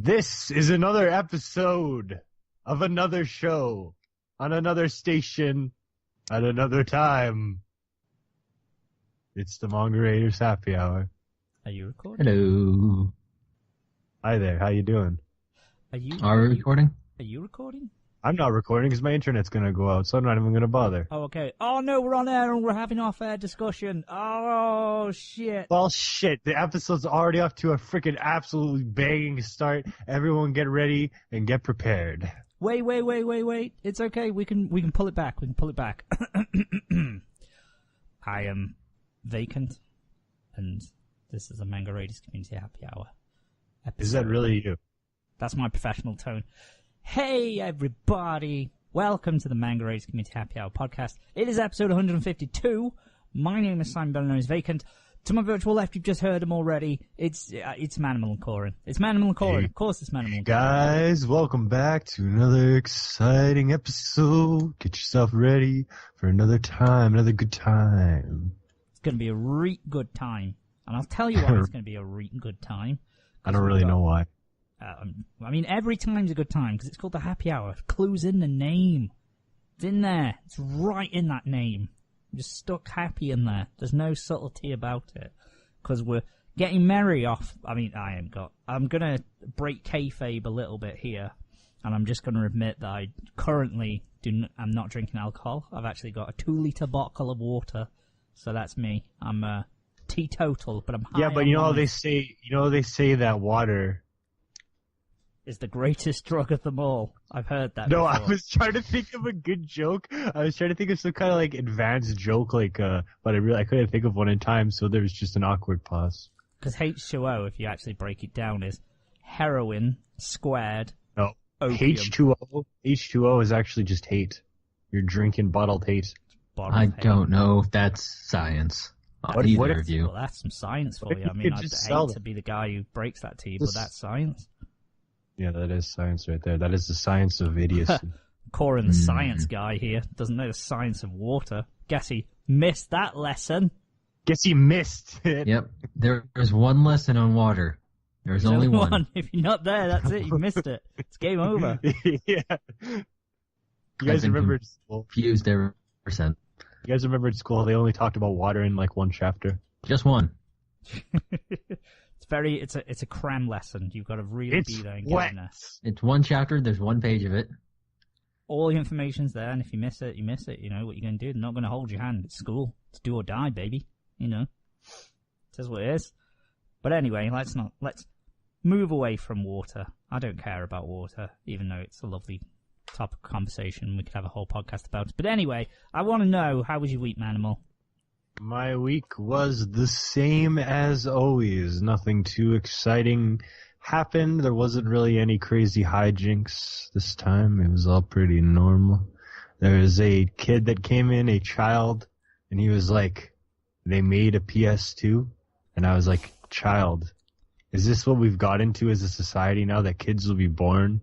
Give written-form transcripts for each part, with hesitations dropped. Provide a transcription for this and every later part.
This is another episode of another show on another station at another time. It's the Manga Raiders Happy Hour. Are you recording? Hello. Hi there, how you doing? Are we recording? Are you recording? I'm not recording because my internet's going to go out, so I'm not even going to bother. Oh, okay. Oh, no, we're on air and we're having off-air discussion. Oh, shit. Well, shit, the episode's already off to a freaking absolutely banging start. Everyone get ready and get prepared. Wait. It's okay. We can pull it back. I am vacant, and this is a Manga Raiders Community Happy Hour episode. Is that really you? That's my professional tone. Hey, everybody. Welcome to the Manga Raiders Community Happy Hour podcast. It is episode 152. My name is Simon, better known as Vacant. To my virtual left, you've just heard him already. It's Manimal and Corin. It's Manimal and Corin. Hey, of course it's Manimal and Corin. Guys, welcome back to another exciting episode. Get yourself ready for another good time. It's going to be a reet good time. And I'll tell you why it's going to be a reet good time. I don't really know why. I mean, every time's a good time because it's called the Happy Hour. Clue's in the name. It's in there. It's right in that name. I'm just stuck happy in there. There's no subtlety about it because we're getting merry off. I mean, I'm going to break kayfabe a little bit here, and I'm just going to admit that I currently I'm not drinking alcohol. I've actually got a 2-liter bottle of water, so that's me. I'm teetotal, but I'm high. Yeah, but you know how they say that water is the greatest drug of them all. I've heard that. No, before. I was trying to think of a good joke. I was trying to think of some kind of like advanced joke, but I couldn't think of one in time, so there was just an awkward pause. Because H2O, if you actually break it down, is heroin squared. No, opium. H2O is actually just hate. You're drinking bottled hate. I don't know if that's science. What Either of you. Well, that's some science for you. I mean, I'd hate to be the guy who breaks that to you, but that's science. Yeah, that is science right there. That is the science of idiocy. Corin, the science guy here, doesn't know the science of water. Guess he missed that lesson. Guess he missed it. Yep. There's one lesson on water. There's only one. If you're not there, that's it. You missed it. It's game over. Yeah. You guys remember at school? Confused every percent. You guys remember at school they only talked about water in like one chapter? Just one. It's a cram lesson. You've got to really be there and get in there. It's one chapter, there's one page of it. All the information's there, and if you miss it, you miss it. You know what you're going to do. They're not going to hold your hand. It's school. It's do or die, baby. You know. It says what it is. But anyway, let's move away from water. I don't care about water, even though it's a lovely topic of conversation. We could have a whole podcast about it. But anyway, I want to know, how was your week, Manimal? My week was the same as always. Nothing too exciting happened. There wasn't really any crazy hijinks this time. It was all pretty normal. There was a kid that came in, a child, and he was like, they made a PS2. And I was like, child, is this what we've got into as a society now, that kids will be born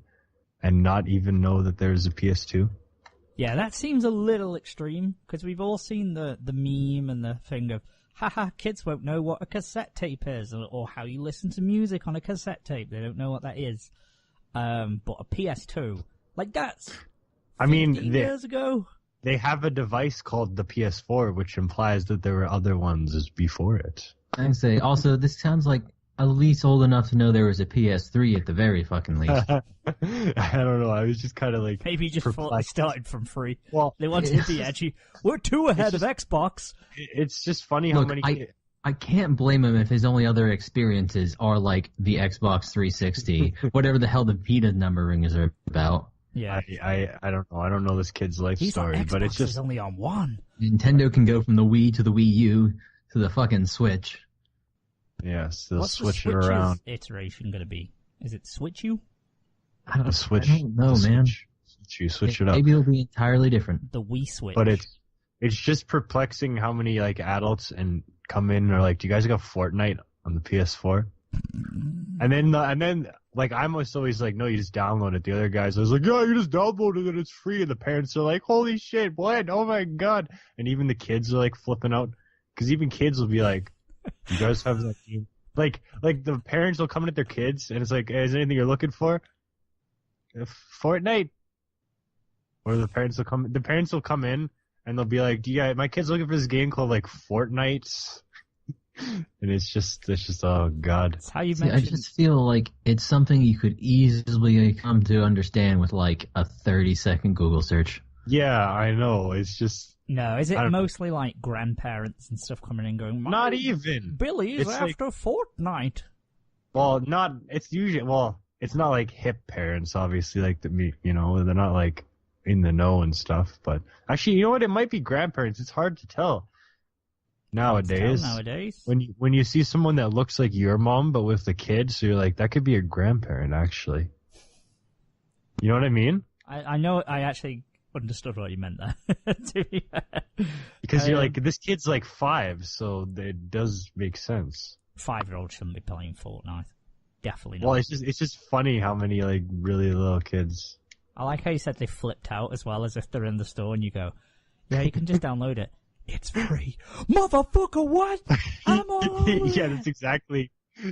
and not even know that there's a PS2? Yeah, that seems a little extreme, because we've all seen the meme and the thing of, haha, kids won't know what a cassette tape is, or how you listen to music on a cassette tape. They don't know what that is. But a PS2, like that's 15 years ago. They have a device called the PS4, which implies that there were other ones before it. I'd say, also, this sounds like at least old enough to know there was a PS3 at the very fucking least. I don't know. I was just kind of like, maybe just thought they started from free. Well, they wanted to be edgy. We're 2 ahead of Xbox. It's just funny how many. I can't blame him if his only other experiences are like the Xbox 360, whatever the hell the Vita numbering is about. Yeah, I don't know. I don't know this kid's life story, like, but it's just only on one. Nintendo can go from the Wii to the Wii U to the fucking Switch. Yes, they'll What's switch the it around. Iteration going to be? Is it Switch U? I don't know, the man. Switch it up. Maybe it'll be entirely different. The Wii Switch. But it's just perplexing how many like adults and come in and are like, "Do you guys got Fortnite on the PS4?" and then like I'm always like, "No, you just download it." The other guys, I was like, "Yeah, you just download it and it's free." And the parents are like, "Holy shit, what? Oh my god!" And even the kids are like flipping out, because even kids will be like, "You guys have that game?" Like the parents will come in at their kids, and it's like, "Hey, is there anything you're looking for?" Fortnite. Or the parents will come. The parents will come in, and they'll be like, "Yeah, my kid's looking for this game called like Fortnite." And it's just oh god. That's how you See, I mentioned. just feel like it's something you could easily come to understand with like a 30-second Google search. Yeah, I know. It's just No, is I it don't- mostly like grandparents and stuff coming in going, not even. Billy's It's like- after Fortnite. Well, not. It's usually it's not like hip parents, obviously. Like they're not like in the know and stuff. But actually, you know what? It might be grandparents. It's hard to tell nowadays. Nowadays. When you see someone that looks like your mom but with the kid, so you're like, that could be a grandparent actually. You know what I mean? I know, I actually understood what you meant there. To be fair. Because you're like, this kid's like 5, so it does make sense. 5-year-olds shouldn't be playing Fortnite. Definitely not. Well, it's just funny how many like really little kids. I like how you said they flipped out as well, as if they're in the store and you go, yeah, you can just download it. It's free. Motherfucker, what? I'm all over Yeah, that.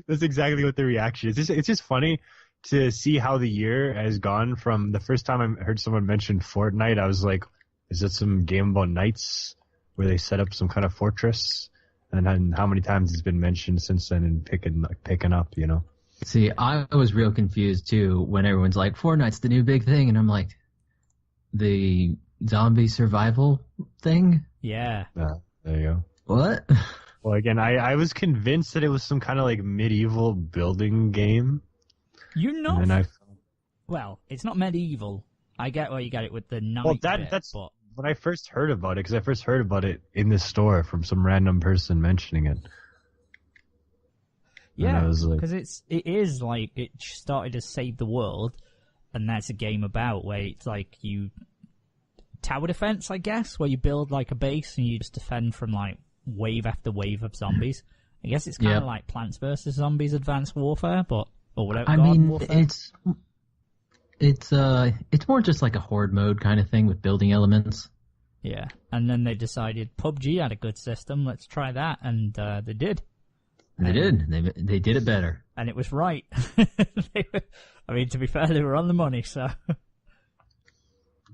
that's exactly what the reaction is. It's just funny to see how the year has gone from the first time I heard someone mention Fortnite. I was like, is that some game about knights where they set up some kind of fortress? And then how many times it's been mentioned since then and picking up, you know? See, I was real confused too when everyone's like, Fortnite's the new big thing, and I'm like, the zombie survival thing? Yeah. There you go. What? Well, again, I was convinced that it was some kind of like medieval building game. You're not. And then Well, it's not medieval. I get where you get it with the knight Well, bit, that's but when I first heard about it, because I first heard about it in the store from some random person mentioning it. And yeah, I was like, because it is like it started as Save the World, and that's a game about where it's like you tower defense, I guess, where you build like a base and you just defend from like wave after wave of zombies. I guess it's kind of Yep. like Plants vs Zombies Advanced Warfare, but or whatever. I Garden mean, Warfare. it's more just like a horde mode kind of thing with building elements. Yeah, and then they decided PUBG had a good system. Let's try that, and they did. They did. They did it better. And it was right. I mean, to be fair, they were on the money, so.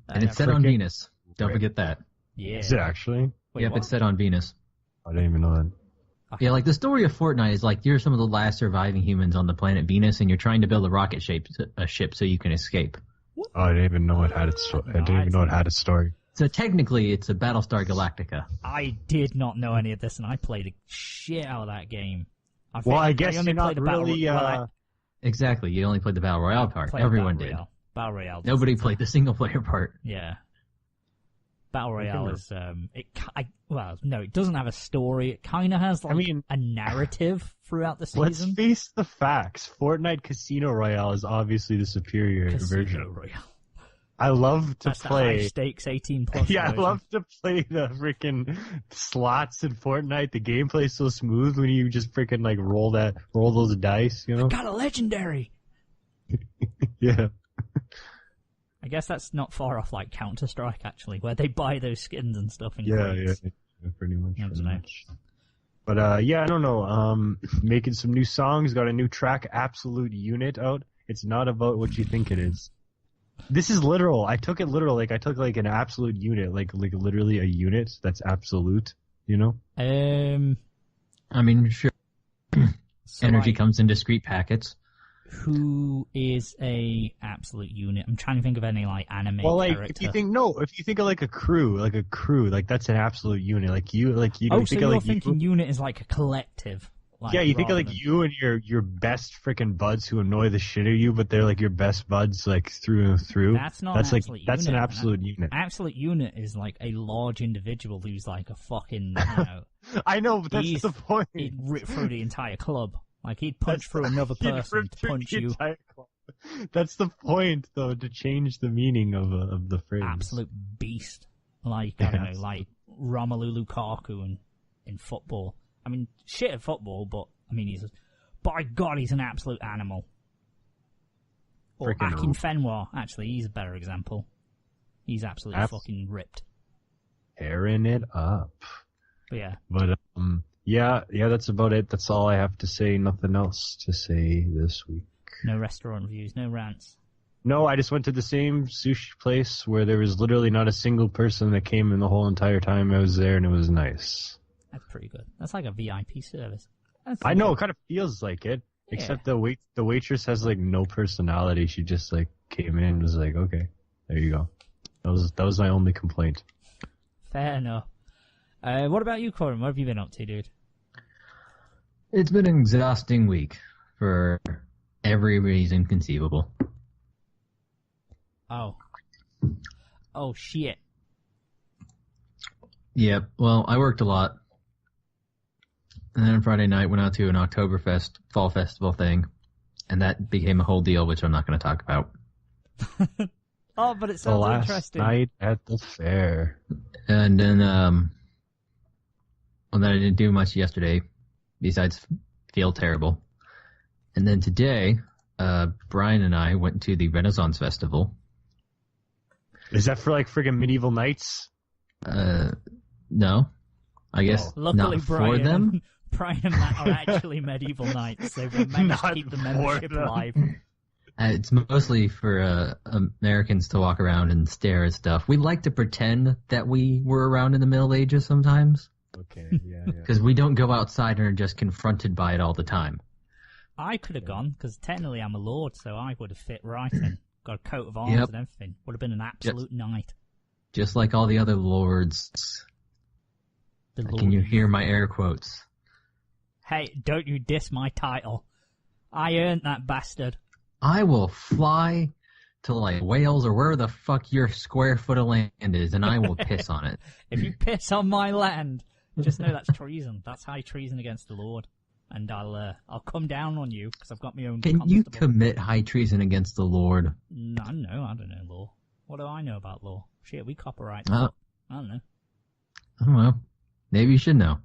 And it's set on Venus. Don't forget that. Yeah. is it actually? Wait, Yep, what? it's set on Venus. I didn't even know that. Yeah, like the story of Fortnite is like you're some of the last surviving humans on the planet Venus, and you're trying to build a ship so you can escape. Oh, I didn't even know it had its story. I didn't even know it had a story. So technically, it's a Battlestar Galactica. I did not know any of this, and I played the shit out of that game. Well, I guess only you're not played the Battle really. Exactly, you only played the Battle Royale part. played Everyone Battle did. Royale. Battle Royale. Nobody played the single player part. Yeah. Battle Royale is no, it doesn't have a story. It kind of has like a narrative throughout the Let's season. face the facts. Fortnite Casino Royale is obviously the superior Casino version. Royale. I love to That's the high play. stakes 18 plus. Yeah, I version. love to play the freaking slots in Fortnite. The gameplay's so smooth when you just freaking like roll those dice, you know? Got a legendary. Yeah. I guess that's not far off like Counter Strike actually, where they buy those skins and stuff in Yeah, crates. pretty much. I don't know. But yeah, I don't know. Making some new songs. Got a new track, Absolute Unit, out. It's not about what you think it is. This is literal. I took it literal. Like I took like an absolute unit, like literally a unit that's absolute. You know? I mean, sure, So energy like, comes in discrete packets. who is a absolute unit? I'm trying to think of any like anime Well, like character. if you think of like a crew, like that's an absolute unit. Like you oh, think so of you're like thinking unit is like a collective. Like, yeah, you think of rather like than- you and your best freaking buds who annoy the shit out of you, but they're like your best buds like through and through. That's not That's an like absolute that's an unit. absolute unit. Absolute unit is like a large individual who's like a fucking, I know, but that's he's- the point. he'd rip through the entire club. Like he'd punch through another He'd person rip to through punch the you. entire club. That's the point, though, to change the meaning of the phrase. Absolute beast. Like, I don't Yeah. know, like Romelu Lukaku in football. I mean, shit at football, but I mean, by God, he's an absolute animal. Or Freaking Akin Fenwa, actually, he's a better example. He's absolutely Abs- fucking ripped. Tearing it up. But yeah, But Yeah, that's about it. That's all I have to say. Nothing else to say this week. No restaurant reviews, no rants. No, I just went to the same sushi place where there was literally not a single person that came in the whole entire time I was there, and it was nice. That's pretty good. That's like a VIP service. I know, it kind of feels like it. Yeah. Except the waitress has like no personality. She just like came in and was like, okay, there you go. That was my only complaint. Fair enough. What about you, Corin? What have you been up to, dude? It's been an exhausting week for every reason conceivable. Oh shit. Yep. Well, I worked a lot. And then Friday night went out to an Oktoberfest fall festival thing. And that became a whole deal, which I'm not going to talk about. Oh, but it The sounds last interesting. night at the fair. And then, well, then I didn't do much yesterday, besides feel terrible. And then today, Brian and I went to the Renaissance Festival. Is that for like friggin' medieval knights? No. I guess Luckily, not Brian, for them. Brian and Matt are actually medieval knights. They've managed to Not keep the for membership them. alive. It's mostly for Americans to walk around and stare at stuff. We like to pretend that we were around in the Middle Ages sometimes, Okay, yeah. because we don't go outside and are just confronted by it all the time. I could have gone, because technically I'm a lord, so I would have fit right in. Got a coat of arms Yep. and everything. Would have been an absolute night. Just like all the other lords. The Can you hear my air quotes? Hey, don't you diss my title. I earned that bastard. I will fly to like Wales or where the fuck your square foot of land is, and I will piss on it. If you piss on my land, just know that's treason. That's high treason against the Lord. And I'll come down on you, because I've got my own Can you constable. commit high treason against the Lord? No, I don't know law. What do I know about law? Shit, we copyright. Oh. I don't know. I don't know. Maybe you should know.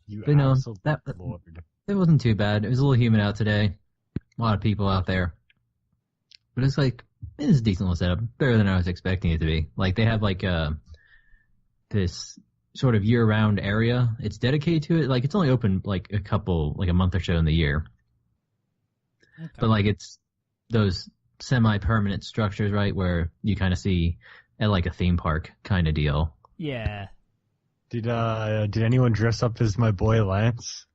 You But no, absolute that- lord. It wasn't too bad. It was a little humid out today. A lot of people out there. But it's like, it's a decent little setup. Better than I was expecting it to be. Like, they have like this sort of year-round area. It's dedicated to it. Like, it's only open like a month or so in the year. Okay. But like, it's those semi-permanent structures, right, where you kind of see at like a theme park kind of deal. Yeah. Did anyone dress up as my boy Lance?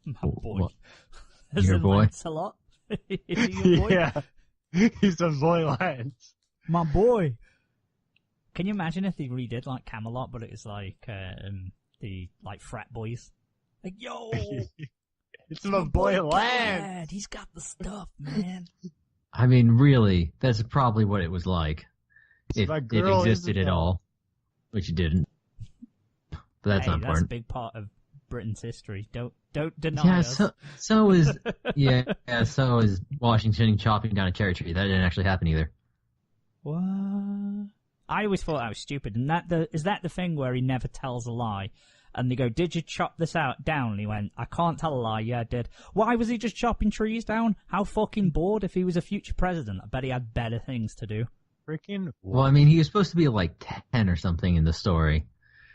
My boy. What? As Your in boy? Lancelot? Is he your boy? Yeah, he's a boy Lance. My boy. Can you imagine if they redid like Camelot, but it was like the like frat boys? Like, yo, It's my boy Lance. Dad, he's got the stuff, man. I mean, really, that's probably what it was like. If My it girl existed at Isabel. all. Which it didn't. But that's Hey, not that's a important. big part of Britain's history. Don't deny Yeah, us. so is so is Washington chopping down a cherry tree. That didn't actually happen either. What? I always thought I was stupid. And is that the thing where he never tells a lie? And they go, "Did you chop this down?" And he went, "I can't tell a lie. Yeah, I did." Why was he just chopping trees down? How fucking bored. If he was a future president, I bet he had better things to do. Freaking. Well, I mean, he was supposed to be like 10 or something in the story,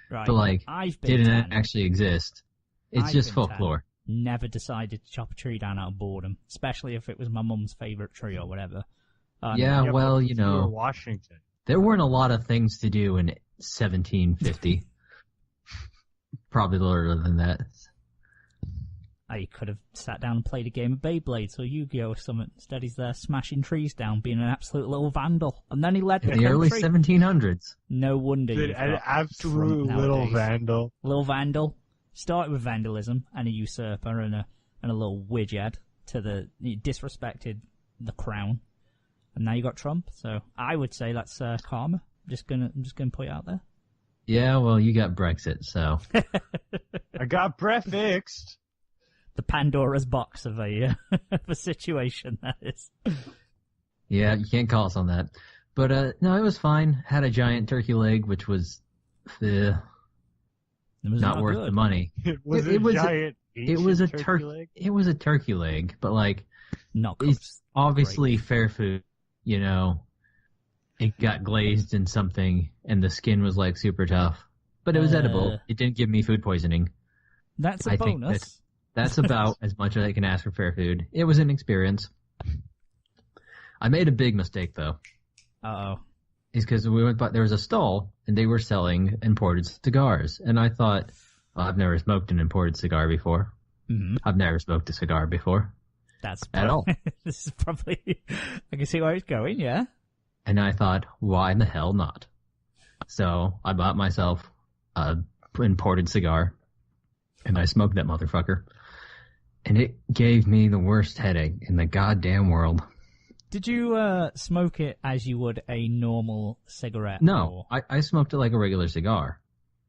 Right. but like I've been didn't 10. actually exist. It's I've just been 10. folklore. Never decided to chop a tree down out of boredom, especially if it was my mum's favorite tree or whatever. Yeah, well, but you you know, were Washington. there weren't a lot of things to do in 1750. Probably lower than that. I could have sat down and played a game of Beyblades or Yu-Gi-Oh or something. Instead, he's there smashing trees down, being an absolute little vandal. And then he led the In the early country. 1700s. No wonder Dude, you've an got absolute Trump little nowadays. vandal. Little vandal. Started with vandalism and a usurper and a little widget he disrespected the crown. And now you got Trump. So I would say that's karma. I'm just gonna put it out there. Yeah, well, you got Brexit, so. I got Brett fixed. The Pandora's box of a of a situation, that is. Yeah, you can't call us on that. But, no, it was fine. Had a giant turkey leg, which was It was not worth good. the money. It was It a was a- giant. It was a turkey leg. It was a turkey leg, but like, Not it's cooked. obviously fair food, you know. It got glazed in something, and the skin was like super tough. but it was edible. It didn't give me food poisoning. That's a I think bonus. That's about as much as I can ask for fair food. It was an experience. I made a big mistake though. Uh-oh. Is because we went by, there was a stall and they were selling imported cigars, and I thought, well, I've never smoked an imported cigar before. Mm-hmm. I've never smoked a cigar before. That's at all. This is probably. I can see where it's going. Yeah. And I thought, why the hell not? So I bought myself a imported cigar, and I smoked that motherfucker, and it gave me the worst headache in the goddamn world. Did you smoke it as you would a normal cigarette? No, I smoked it like a regular cigar.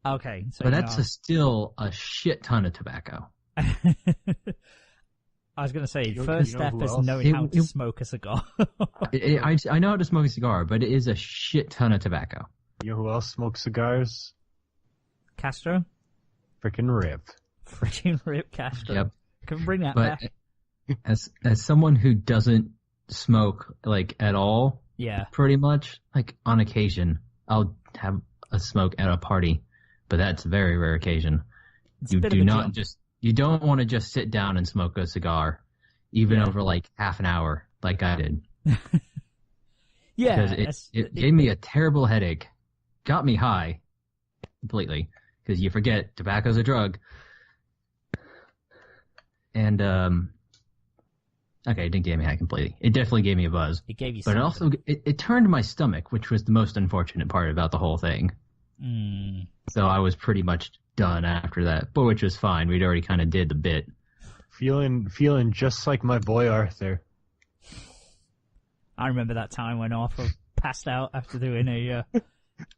Okay. So but that's still a shit ton of tobacco. I was going to say, first step is knowing how to smoke a cigar. I know how to smoke a cigar, but it is a shit ton of tobacco. You know who else smokes cigars? Castro? Frickin' Rip. Frickin' Rip Castro. Yep. Can we bring that But back? as someone who doesn't smoke like at all, Yeah. pretty much, like on occasion, I'll have a smoke at a party, but that's a very rare occasion. You don't want to just sit down and smoke a cigar, even over like half an hour, like I did. Yeah. Because it gave me a terrible headache, got me high completely, because you forget tobacco's a drug. And, okay, it didn't give me high completely. It definitely gave me a buzz. It gave you but something. it turned my stomach, which was the most unfortunate part about the whole thing. Mm. So I was pretty much done after that, but which was fine. We'd already kind of did the bit. Feeling just like my boy Arthur. I remember that time when Arthur passed out after doing a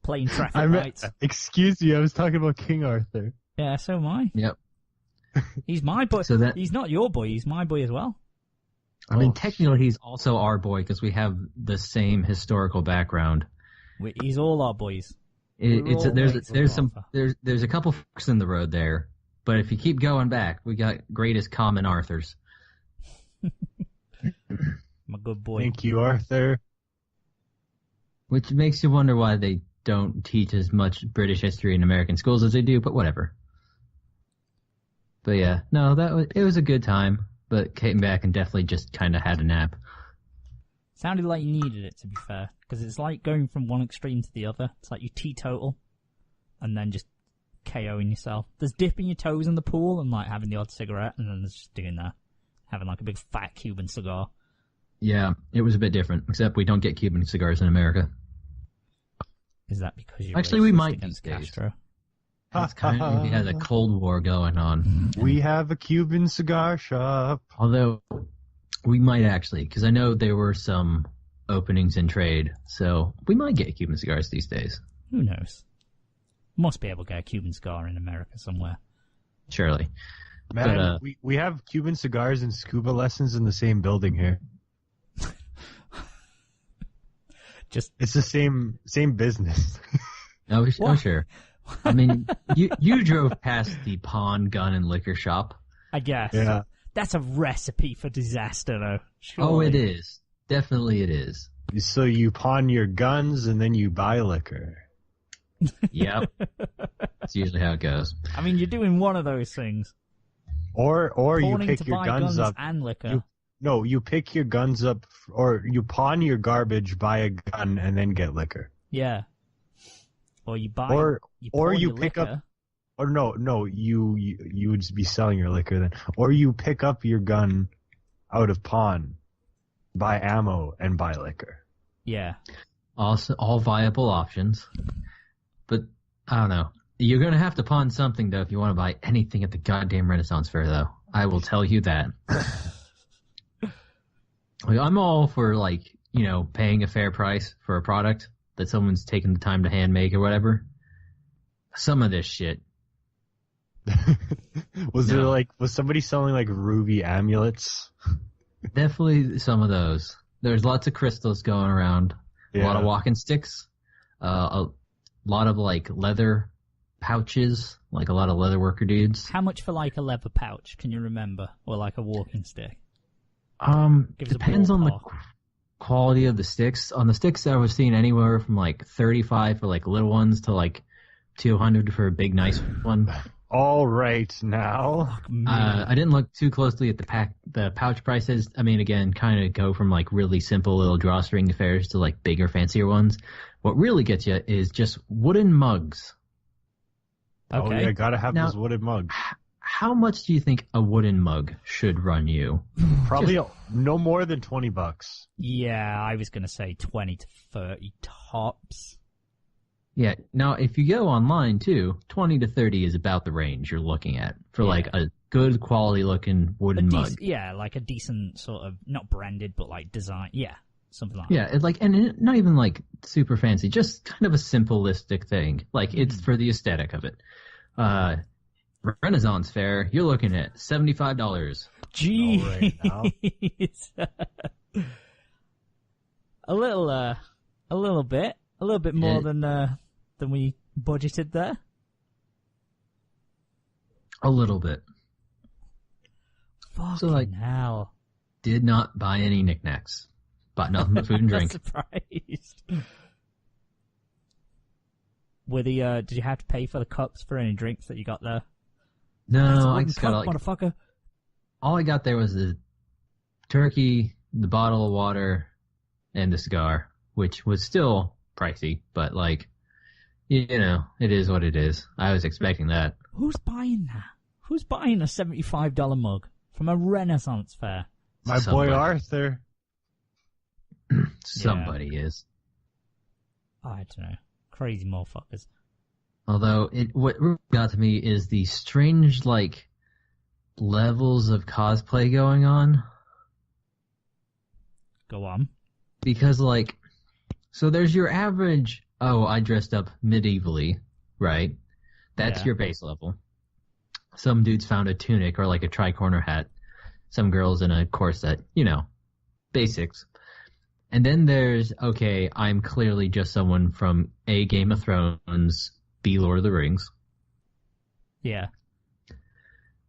plane traffic lights. Excuse me, I was talking about King Arthur. Yeah, so am I. Yep. He's my boy. So he's not your boy. He's my boy as well. I mean, technically, he's also our boy because we have the same historical background. He's all our boys. There's a couple forks in the road there, but if you keep going back, we got greatest common Arthurs. My good boy. Thank you, Arthur. Which makes you wonder why they don't teach as much British history in American schools as they do, but whatever. But yeah, no, it was a good time, but came back and definitely just kind of had a nap. Sounded like you needed it, to be fair, because it's like going from one extreme to the other. It's like you teetotal, and then just KOing yourself. There's dipping your toes in the pool and like having the odd cigarette, and then there's just doing that, having like a big fat Cuban cigar. Yeah, it was a bit different, except we don't get Cuban cigars in America. Is that because you're actually we might against these days. Castro? It's kind of, we had a Cold War going on. We have a Cuban cigar shop. Although we might actually, because I know there were some openings in trade, so we might get Cuban cigars these days. Who knows? Must be able to get a Cuban cigar in America somewhere. Surely. Man, but, we have Cuban cigars and scuba lessons in the same building here. It's the same business. Oh, sure. I mean, you drove past the pawn, gun, and liquor shop. I guess. Yeah. That's a recipe for disaster, though. Surely. Oh, it is. Definitely it is. So you pawn your guns and then you buy liquor. Yep. That's usually how it goes. I mean, you're doing one of those things. Or you pick your guns up. And liquor. You pick your guns up, or you pawn your garbage, buy a gun, and then get liquor. Yeah. Or you buy, you pick liquor. up, or no, you would be selling your liquor then, or you pick up your gun out of pawn, buy ammo, and buy liquor. Yeah. Also, all viable options, but I don't know. You're gonna have to pawn something though if you want to buy anything at the goddamn Renaissance Fair, though. I will tell you that. I'm all for paying a fair price for a product that someone's taken the time to hand make or whatever. Some of this shit. Was somebody selling like ruby amulets? Definitely some of those. There's lots of crystals going around. Yeah. A lot of walking sticks. A lot of like leather pouches, like a lot of leather worker dudes. How much for like a leather pouch? Can you remember? Or like a walking stick? Depends on the quality of the sticks. On the sticks I was seeing anywhere from like 35 for like little ones to like $200 for a big, nice one. All right, now. I didn't look too closely at the pouch prices. I mean, again, kind of go from like really simple little drawstring affairs to like bigger, fancier ones. What really gets you is just wooden mugs. Oh, Okay. yeah, gotta have Now- those wooden mugs. How much do you think a wooden mug should run you? Probably no more than $20. Yeah, I was going to say 20 to 30 tops. Yeah. Now, if you go online too, 20 to 30 is about the range you're looking at for Yeah. like a good quality looking wooden mug. Yeah, like a decent sort of, not branded, but like design. Yeah, something like Yeah, it's like, and not even like super fancy, just kind of a simplistic thing. Like it's for the aesthetic of it. Renaissance Fair, you're looking at $75. that. Jeez. All right, a little bit more Yeah. than we budgeted there. A little bit. Fucking like- hell. Did not buy any knickknacks. Bought nothing but food and drink. Surprised. Did you have to pay for the cups for any drinks that you got there? No, That's a I wooden just cup, got like, motherfucker. all I got there was the turkey, the bottle of water, and the cigar, which was still pricey, but like, you know, it is what it is. I was expecting that. Who's buying that? Who's buying a $75 mug from a Renaissance fair? My Somebody. boy Arthur. Somebody is. I don't know. Crazy motherfuckers. Although what really got to me is the strange like levels of cosplay going on. Go on. Because like, so there's your average, oh, I dressed up medievally, right? That's Yeah. your base level. Some dudes found a tunic or like a tri-corner hat. Some girls in a corset, you know, basics. And then there's, okay, I'm clearly just someone from A, Game of Thrones, B, Lord of the Rings. Yeah.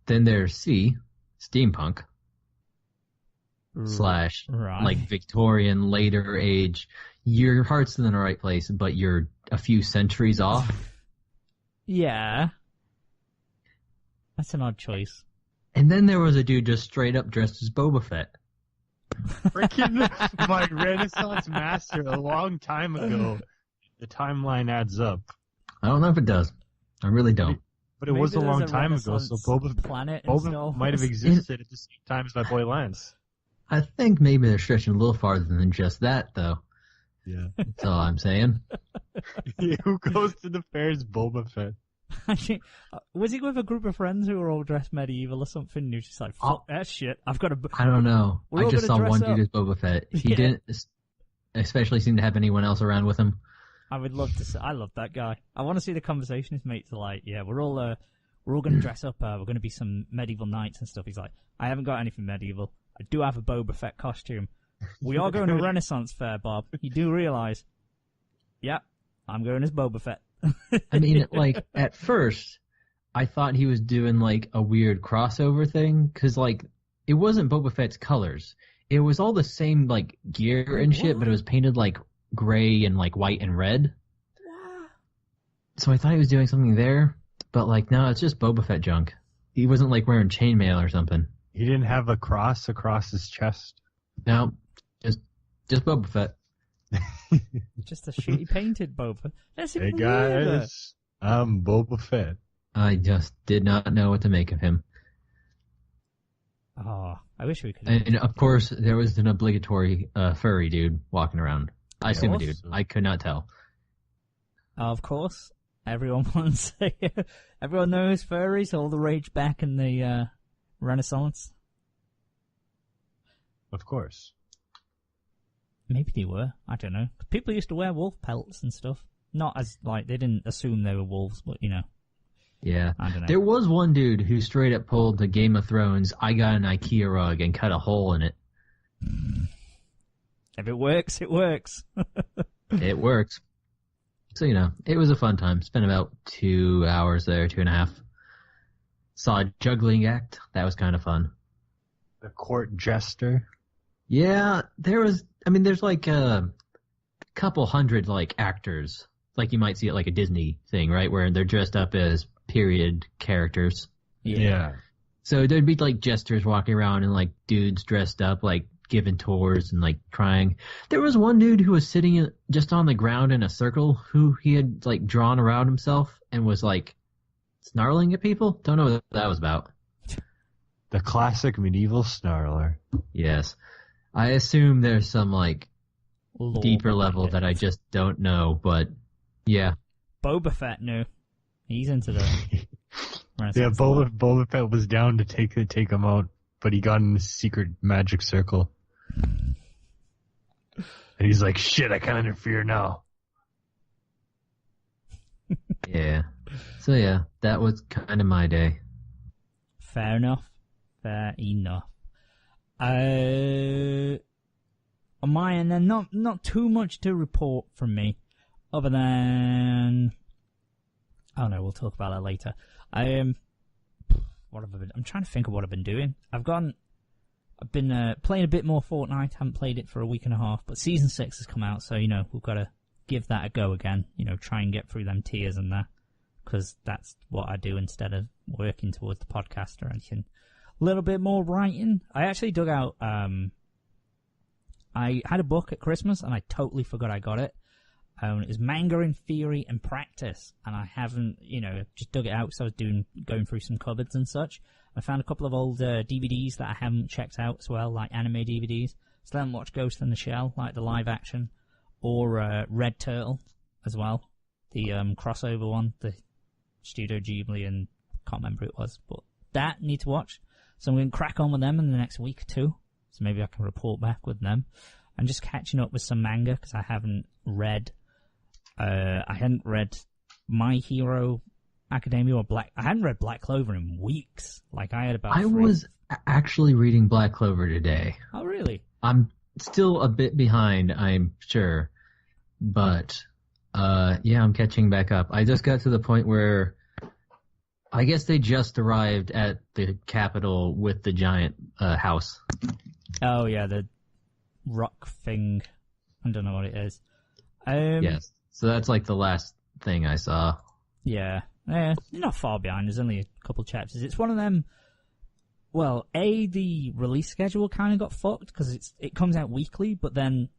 Then there's C, steampunk, slash, Right. like Victorian, later age. Your heart's in the right place, but you're a few centuries off. Yeah. That's an odd choice. And then there was a dude just straight up dressed as Boba Fett. Freaking my Renaissance master a long time ago. The timeline adds up. I don't know if it does. I really don't. But it was a Maybe long there's time ago, so Renaissance Boba planet in Star Boba might have Wars. existed at the same time as my boy Lance. I think maybe they're stretching a little farther than just that, though. Yeah. That's all I'm saying. Who goes to the fairs? Boba Fett. Actually, was he with a group of friends who were all dressed medieval or something? And he was just like, fuck that shit. I've got to... I don't know. We're I all just gonna saw dress one up. dude as Boba Fett. He Yeah. didn't especially seem to have anyone else around with him. I would love to see... I love that guy. I want to see the conversation his mates are like, yeah, we're all going to dress up. We're going to be some medieval knights and stuff. He's like, I haven't got anything medieval. I do have a Boba Fett costume. We are going to Renaissance Fair, Bob. You do realise? Yep, I'm going as Boba Fett. I mean, like, at first, I thought he was doing, like, a weird crossover thing, because, like, it wasn't Boba Fett's colors. It was all the same, like, gear and shit, but it was painted, like, gray and, like, white and red. So I thought he was doing something there, but, like, no, it's just Boba Fett junk. He wasn't, like, wearing chainmail or something. He didn't have a cross across his chest. No, just Boba Fett. Just a shitty painted Boba. That's Hey even weirder. guys, I'm Boba Fett. I just did not know what to make of him. Oh, I wish we could. And, of course, there was an obligatory furry dude walking around. I assume a dude. course. I could not tell. Of course, everyone wants. Everyone knows furries. All the rage back in the Renaissance. Of course. Maybe they were. I don't know. People used to wear wolf pelts and stuff. Not as like they didn't assume they were wolves, but you know. Yeah. I don't know. There was one dude who straight up pulled the Game of Thrones, I got an IKEA rug and cut a hole in it. If it works, it works. It works. So, you know, it was a fun time. Spent about 2 hours there, 2.5. Saw a juggling act. That was kind of fun. The court jester. Yeah, there's like a couple hundred, like, actors. like you might see it like a Disney thing, right? Where they're dressed up as period characters. Yeah. So there'd be like jesters walking around and like dudes dressed up, like giving tours and like crying. There was one dude who was sitting just on the ground in a circle who he had like drawn around himself and was like snarling at people. Don't know what that was about. The classic medieval snarler. Yes. I assume there's some like Lore deeper behind level it. that I just don't know, but yeah. Boba Fett knew. He's into the Yeah, Renaissance lore. Boba Fett was down to take him out, but he got in a secret magic circle. And he's like, shit, I can't interfere now. Yeah. So yeah, that was kind of my day. Fair enough. Fair enough. On my end, then, not too much to report from me, other than, oh no, we'll talk about that later. What have I been? I'm trying to think of what I've been doing. I've been playing a bit more Fortnite. Haven't played it for a week and a half, but Season 6 has come out, so we've got to give that a go again. Try and get through them tiers and that, because that's what I do instead of working towards the podcast or anything. A little bit more writing. I actually dug out. I had a book at Christmas and I totally forgot I got it. It was Manga in Theory and Practice, and I haven't, just dug it out because I was going through some cupboards and such. I found a couple of old DVDs that I haven't checked out as well, like anime DVDs. Still haven't watched Ghost in the Shell, like the live action, or Red Turtle as well, the crossover one, the Studio Ghibli, and can't remember who it was, but that need to watch. So I'm going to crack on with them in the next week or two, so maybe I can report back with them. I'm just catching up with some manga because I hadn't read My Hero Academia or I hadn't read Black Clover in weeks. Like I had about. I was actually reading Black Clover today. Oh really? I'm still a bit behind, I'm sure, but yeah, I'm catching back up. I just got to the point where I guess they just arrived at the capital with the giant house. Oh yeah, the rock thing. I don't know what it is. Yes. So that's like the last thing I saw. Yeah. You're not far behind. There's only a couple chapters. It's one of them. Well, the release schedule kind of got fucked because it comes out weekly, but then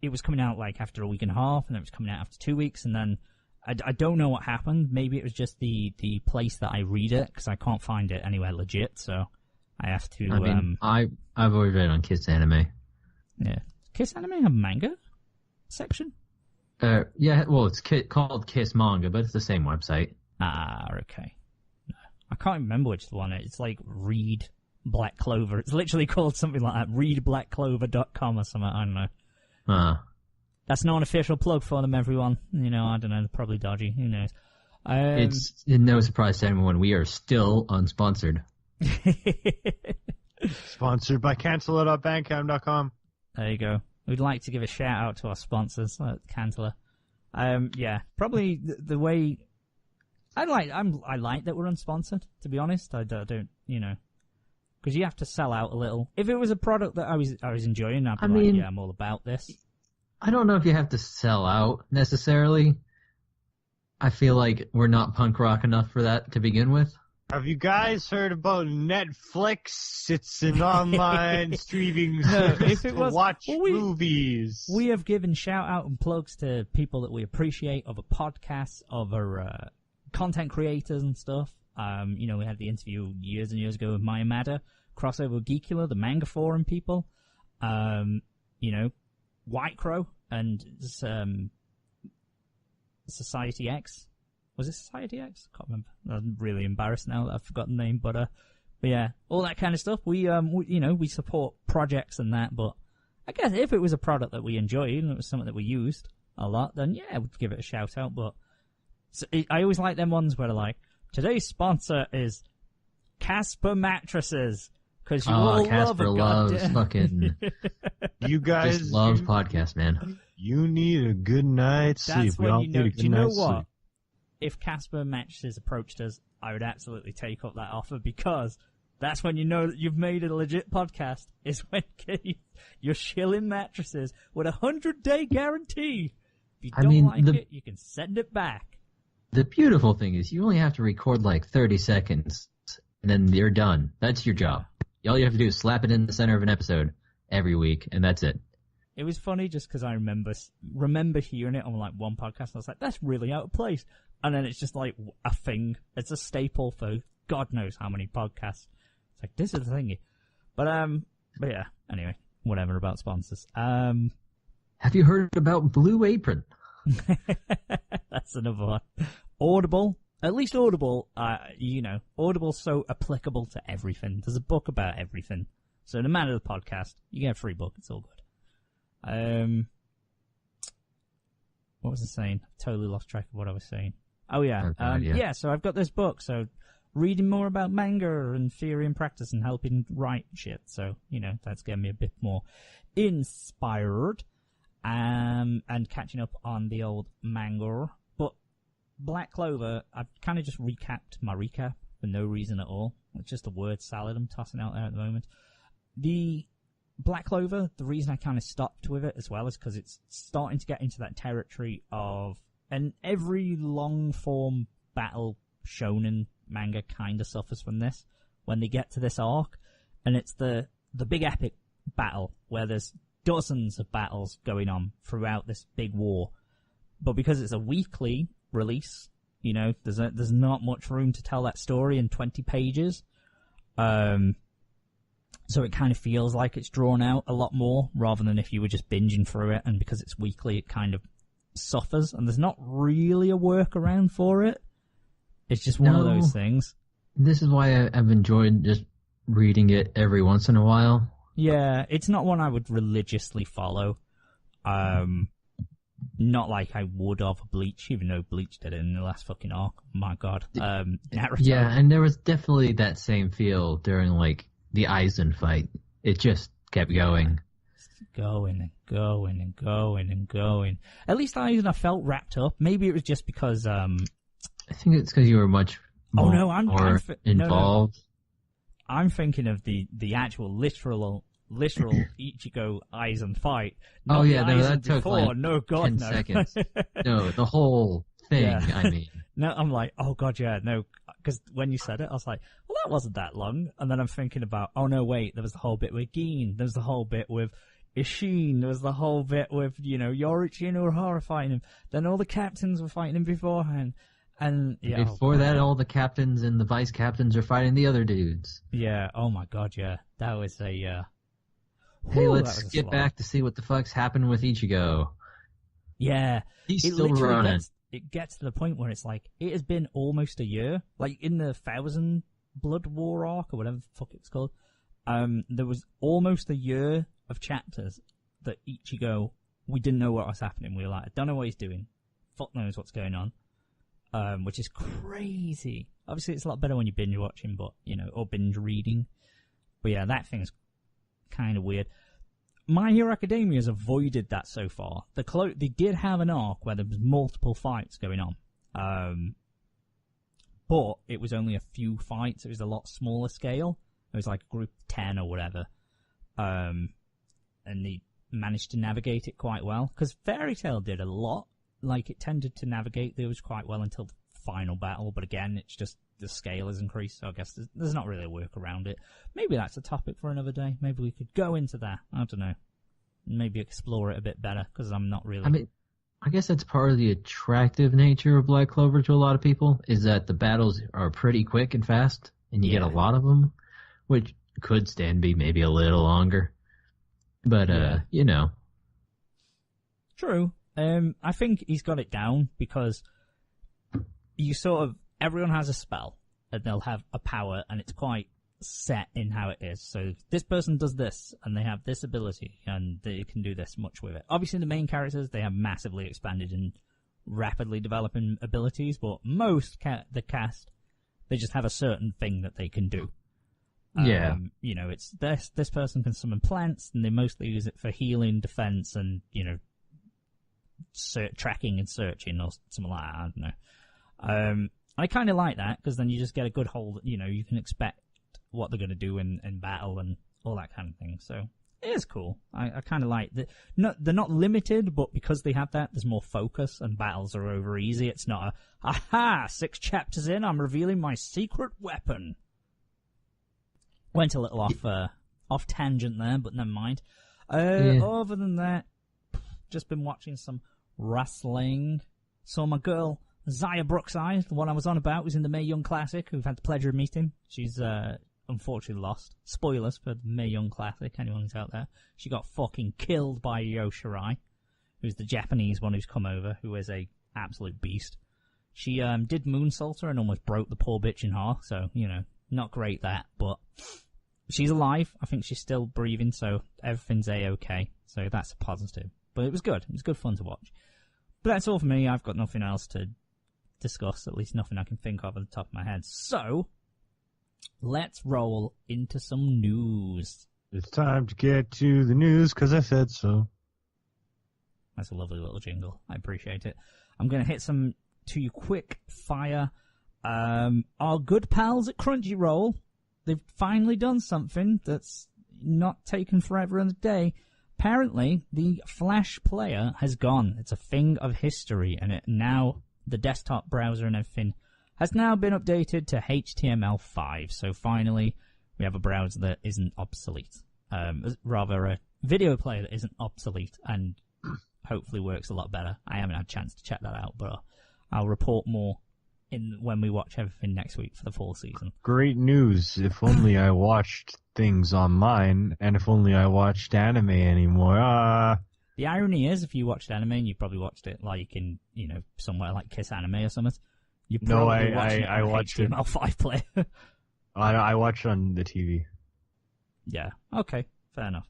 it was coming out like after a week and a half, and then it was coming out after 2 weeks, and then I don't know what happened. Maybe it was just the place that I read it, because I can't find it anywhere legit, so I have to. I mean, I've always read it on Kiss Anime. Yeah, Kiss Anime have manga section. Yeah, well, it's called Kiss Manga, but it's the same website. Ah, okay. No, I can't remember which one it is. It's like Read Black Clover. It's literally called something like that. ReadBlackClover.com or something. I don't know. That's not an official plug for them, everyone. I don't know. They're probably dodgy. Who knows? It's no surprise to anyone. We are still unsponsored. Sponsored by Cancel.bandcamp.com. There you go. We'd like to give a shout out to our sponsors, like Cantler. Yeah, probably the way I like that we're unsponsored. To be honest, I don't, because you have to sell out a little. If it was a product that I was enjoying, I'd be like, yeah, I'm all about this. I don't know if you have to sell out necessarily. I feel like we're not punk rock enough for that to begin with. Have you guys heard about Netflix? It's an online streaming service to watch movies. We have given shout out and plugs to people that we appreciate, other podcasts, other content creators and stuff. We had the interview years and years ago with Maya Mada, Crossover with Geekula, the manga forum people. White Crow and Society X. Was it Society X? I can't remember. I'm really embarrassed now that I've forgotten the name, but yeah, all that kind of stuff. We support projects and that, but I guess if it was a product that we enjoyed and it was something that we used a lot, then yeah, we'd give it a shout out. But I always like them ones where they're like, today's sponsor is Casper Mattresses. Because you all Casper loves fucking. You guys just loves podcasts, man. You need a good night's sleep. That's when you know. Do you know what? If Casper Mattresses approached us, I would absolutely take up that offer, because that's when you know that you've made a legit podcast. Is when you're shilling mattresses with 100-day guarantee. If you don't like it, you can send it back. The beautiful thing is you only have to record like 30 seconds, and then you're done. That's your job. All you have to do is slap it in the center of an episode every week, and that's it. It was funny just because I remember hearing it on like one podcast, and I was like, that's really out of place. And then it's just like a thing. It's a staple for God knows how many podcasts. It's like, this is the thingy. But yeah, anyway, whatever about sponsors. Have you heard about Blue Apron? That's another one. Audible. At least Audible, Audible's so applicable to everything. There's a book about everything. So no matter the podcast, you get a free book. It's all good. What was I saying? I totally lost track of what I was saying. Oh yeah. Yeah, so I've got this book, so reading more about manga and theory and practice and helping write shit. So, that's getting me a bit more inspired. And catching up on the old manga. But Black Clover, I've kind of just recapped my recap for no reason at all. It's just a word salad I'm tossing out there at the moment. The Black Clover, the reason I kind of stopped with it as well is because it's starting to get into that territory of, and every long-form battle shonen manga kind of suffers from this, when they get to this arc, and it's the big epic battle where there's dozens of battles going on throughout this big war. But because it's a weekly release, there's not much room to tell that story in 20 pages. So it kind of feels like it's drawn out a lot more rather than if you were just binging through it, and because it's weekly it kind of suffers, and there's not really a workaround for it. It's just one of those things. This is why I've enjoyed just reading it every once in a while. Yeah, it's not one I would religiously follow. Not like I would of Bleach, even though Bleach did it in the last fucking arc. My God. Naruto. Yeah, and there was definitely that same feel during, like, the Aizen fight. It just kept going. Going and going and going and going. At least Aizen I felt wrapped up. Maybe it was just because... I think it's because you were much more, involved. No. I'm thinking of the actual literal Ichigo Aizen fight. Oh yeah, no, that took before. like no, God, 10 no. seconds. No, the whole thing, Yeah. I mean. No, I'm like, oh God, yeah, no, because when you said it, I was like, well, that wasn't that long. And then I'm thinking about, oh no, wait, there was the whole bit with Gin, there was the whole bit with Ishin, there was the whole bit with, Yorichi and Urahara fighting him. Then all the captains were fighting him beforehand. And yeah, before that, all the captains and the vice captains are fighting the other dudes. Yeah, oh my God, yeah. That was a, hey, let's get back to see what the fuck's happened with Ichigo. Yeah. He's still running. It gets to the point where it's like, it has been almost a year. Like, in the 1000 Blood War arc, or whatever the fuck it's called, there was almost a year of chapters that Ichigo, we didn't know what was happening. We were like, I don't know what he's doing. Fuck knows what's going on. Which is crazy. Obviously, it's a lot better when you binge watching, but, or binge reading. But yeah, that thing's kind of weird. My Hero Academia has avoided that so far. They did have an arc where there was multiple fights going on. But it was only a few fights. It was a lot smaller scale. It was like a group of 10 or whatever. And they managed to navigate it quite well. Because Fairy Tail did a lot. Like, it tended to navigate those quite well until the final battle, but again, it's just the scale has increased, so I guess there's not really a work around it. Maybe that's a topic for another day. Maybe we could go into that. I don't know. Maybe explore it a bit better, because I'm not really... I mean, I guess that's part of the attractive nature of Black Clover to a lot of people, is that the battles are pretty quick and fast, and you get a lot of them, which could stand be maybe a little longer. But, True. I think he's got it down because everyone has a spell and they'll have a power and it's quite set in how it is. So this person does this and they have this ability and they can do this much with it. Obviously the main characters, they have massively expanded and rapidly developing abilities, but most the cast, they just have a certain thing that they can do. Yeah. It's this person can summon plants and they mostly use it for healing, defense, and, tracking and searching or something like that. I don't know. I kind of like that because then you just get a good hold. You can expect what they're going to do in battle and all that kind of thing. So It is cool. I kind of like that. No, they're not limited, but because they have that, there's more focus and battles are over easy. It's not a, aha, 6 chapters in, I'm revealing my secret weapon. Went a little off tangent there, but never mind. Other than that, just been watching some wrestling. Saw my girl, Zaya Brookside, the one I was on about, was in the Mae Young Classic, who've had the pleasure of meeting. She's, unfortunately lost. Spoilers for the Mae Young Classic, anyone who's out there. She got fucking killed by Io Shirai, who's the Japanese one who's come over, who is a absolute beast. She did moonsault her and almost broke the poor bitch in half, so, not great that, but she's alive. I think she's still breathing, so everything's A-okay, so that's a positive. But it was good. It was good fun to watch. But that's all for me. I've got nothing else to discuss, at least nothing I can think of at the top of my head. So, let's roll into some news. It's time to get to the news, because I said so. That's a lovely little jingle. I appreciate it. I'm going to hit some to you quick fire. Our good pals at Crunchyroll, they've finally done something that's not taken forever and a day. Apparently, the Flash player has gone. It's a thing of history, and now the desktop browser and everything has now been updated to HTML5. So finally, we have a browser that isn't obsolete. Rather, a video player that isn't obsolete and hopefully works a lot better. I haven't had a chance to check that out, but I'll report more when we watch everything next week for the fall season. Great news. If only I watched things on mine, and if only I watched anime anymore. The irony is, if you watched anime, and you probably watched it like in, somewhere like Kiss Anime or something, you probably I watched it. HTML5 player. I watched it on the TV. Yeah. Okay. Fair enough.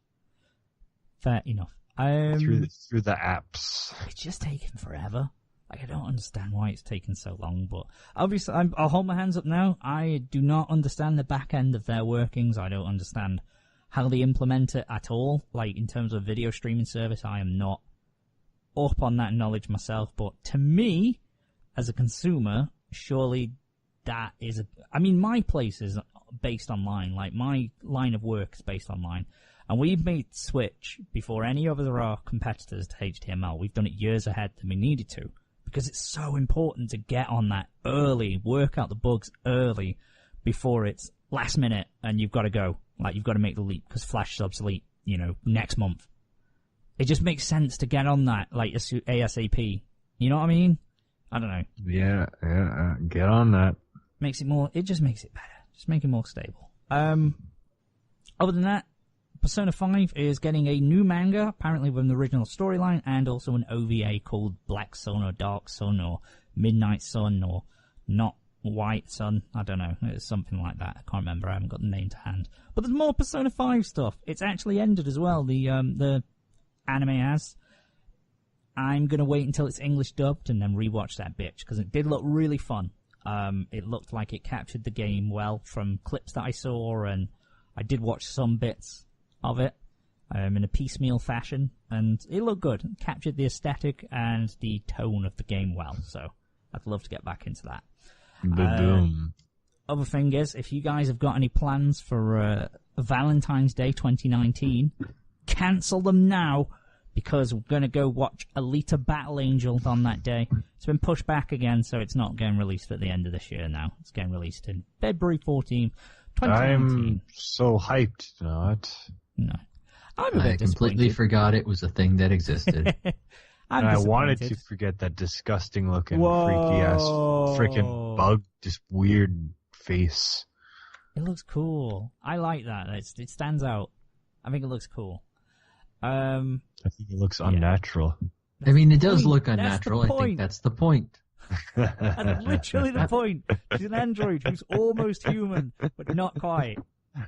Through the apps. It's just taking forever. Like, I don't understand why it's taken so long, but obviously I'll hold my hands up now. I do not understand the back end of their workings. I don't understand how they implement it at all. Like, in terms of video streaming service, I am not up on that knowledge myself, but to me, as a consumer, surely that is my place is based online. Like, my line of work is based online. And we've made switch before any of our competitors to HTML. We've done it years ahead than we needed to. Because it's so important to get on that early, work out the bugs early, before it's last minute and you've got to go. Like, you've got to make the leap because Flash is obsolete, next month. It just makes sense to get on that, like, ASAP. You know what I mean? I don't know. Yeah, get on that. It just makes it better. Just make it more stable. Other than that, Persona 5 is getting a new manga, apparently with an original storyline, and also an OVA called Black Sun or Dark Sun or Midnight Sun or Not White Sun. I don't know. It's something like that. I can't remember. I haven't got the name to hand. But there's more Persona 5 stuff. It's actually ended as well. The anime has. I'm going to wait until it's English dubbed and then rewatch that bitch, because it did look really fun. It looked like it captured the game well from clips that I saw, and I did watch some bits of it in a piecemeal fashion, and it looked good. It captured the aesthetic and the tone of the game well, so I'd love to get back into that. Boom. Other thing is, if you guys have got any plans for Valentine's Day 2019, cancel them now, because we're going to go watch Alita Battle Angel on that day. It's been pushed back again, so it's not getting released at the end of this year now. It's getting released in February 14th, 2019. I'm so hyped, not. No. I'm a bit I completely forgot it was a thing that existed. I wanted to forget that disgusting looking, freaky ass, freaking bug, just weird face. It looks cool. I like that. It stands out. I think it looks cool. I think it looks unnatural. I mean, it does look unnatural. I think that's the point. That's literally the point. She's an android who's almost human, but not quite.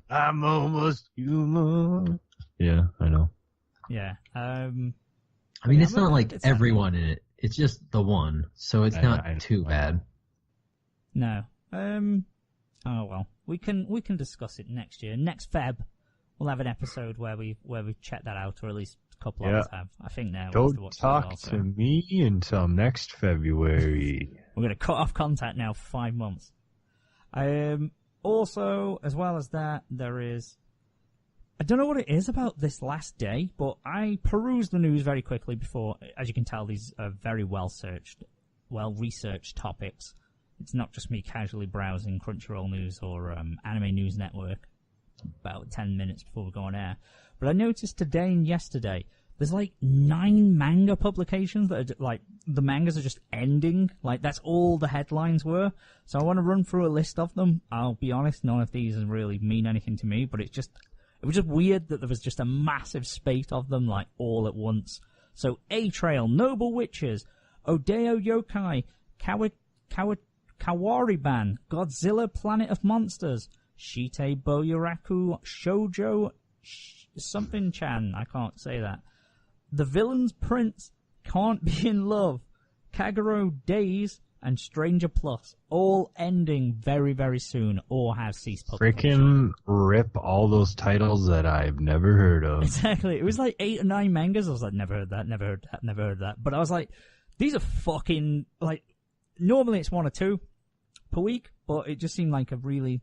I'm almost human. Yeah, I know. Yeah. I mean, it's not like everyone in it. It's just the one, so it's not too bad. No. Oh well. We can discuss it next year. Next Feb, we'll have an episode where we check that out, or at least a couple of us have. I think now. Don't talk to me until next February. We're going to cut off contact now for 5 months. Also, as well as that, there is I don't know what it is about this last day, but I perused the news very quickly before. As you can tell, these are very well-researched topics. It's not just me casually browsing Crunchyroll News or Anime News Network about 10 minutes before we go on air. But I noticed today and yesterday, there's like 9 manga publications that are like, the mangas are just ending. Like, that's all the headlines were. So I want to run through a list of them. I'll be honest, none of these really mean anything to me, but it was just weird that there was just a massive spate of them, like, all at once. So, A-Trail, Noble Witches, Odeo Yokai, Kawariban, Godzilla Planet of Monsters, Shite Boyuraku, Shoujo, something-chan, I can't say that. The Villain's Prince, Can't Be in Love, Kagero Days, and Stranger Plus, all ending very, very soon, or have ceased publication. Freaking rip all those titles that I've never heard of. Exactly. It was like 8 or 9 mangas. I was like, never heard that, never heard that, never heard that. But I was like, these are fucking, like, normally it's 1 or 2 per week, but it just seemed like a really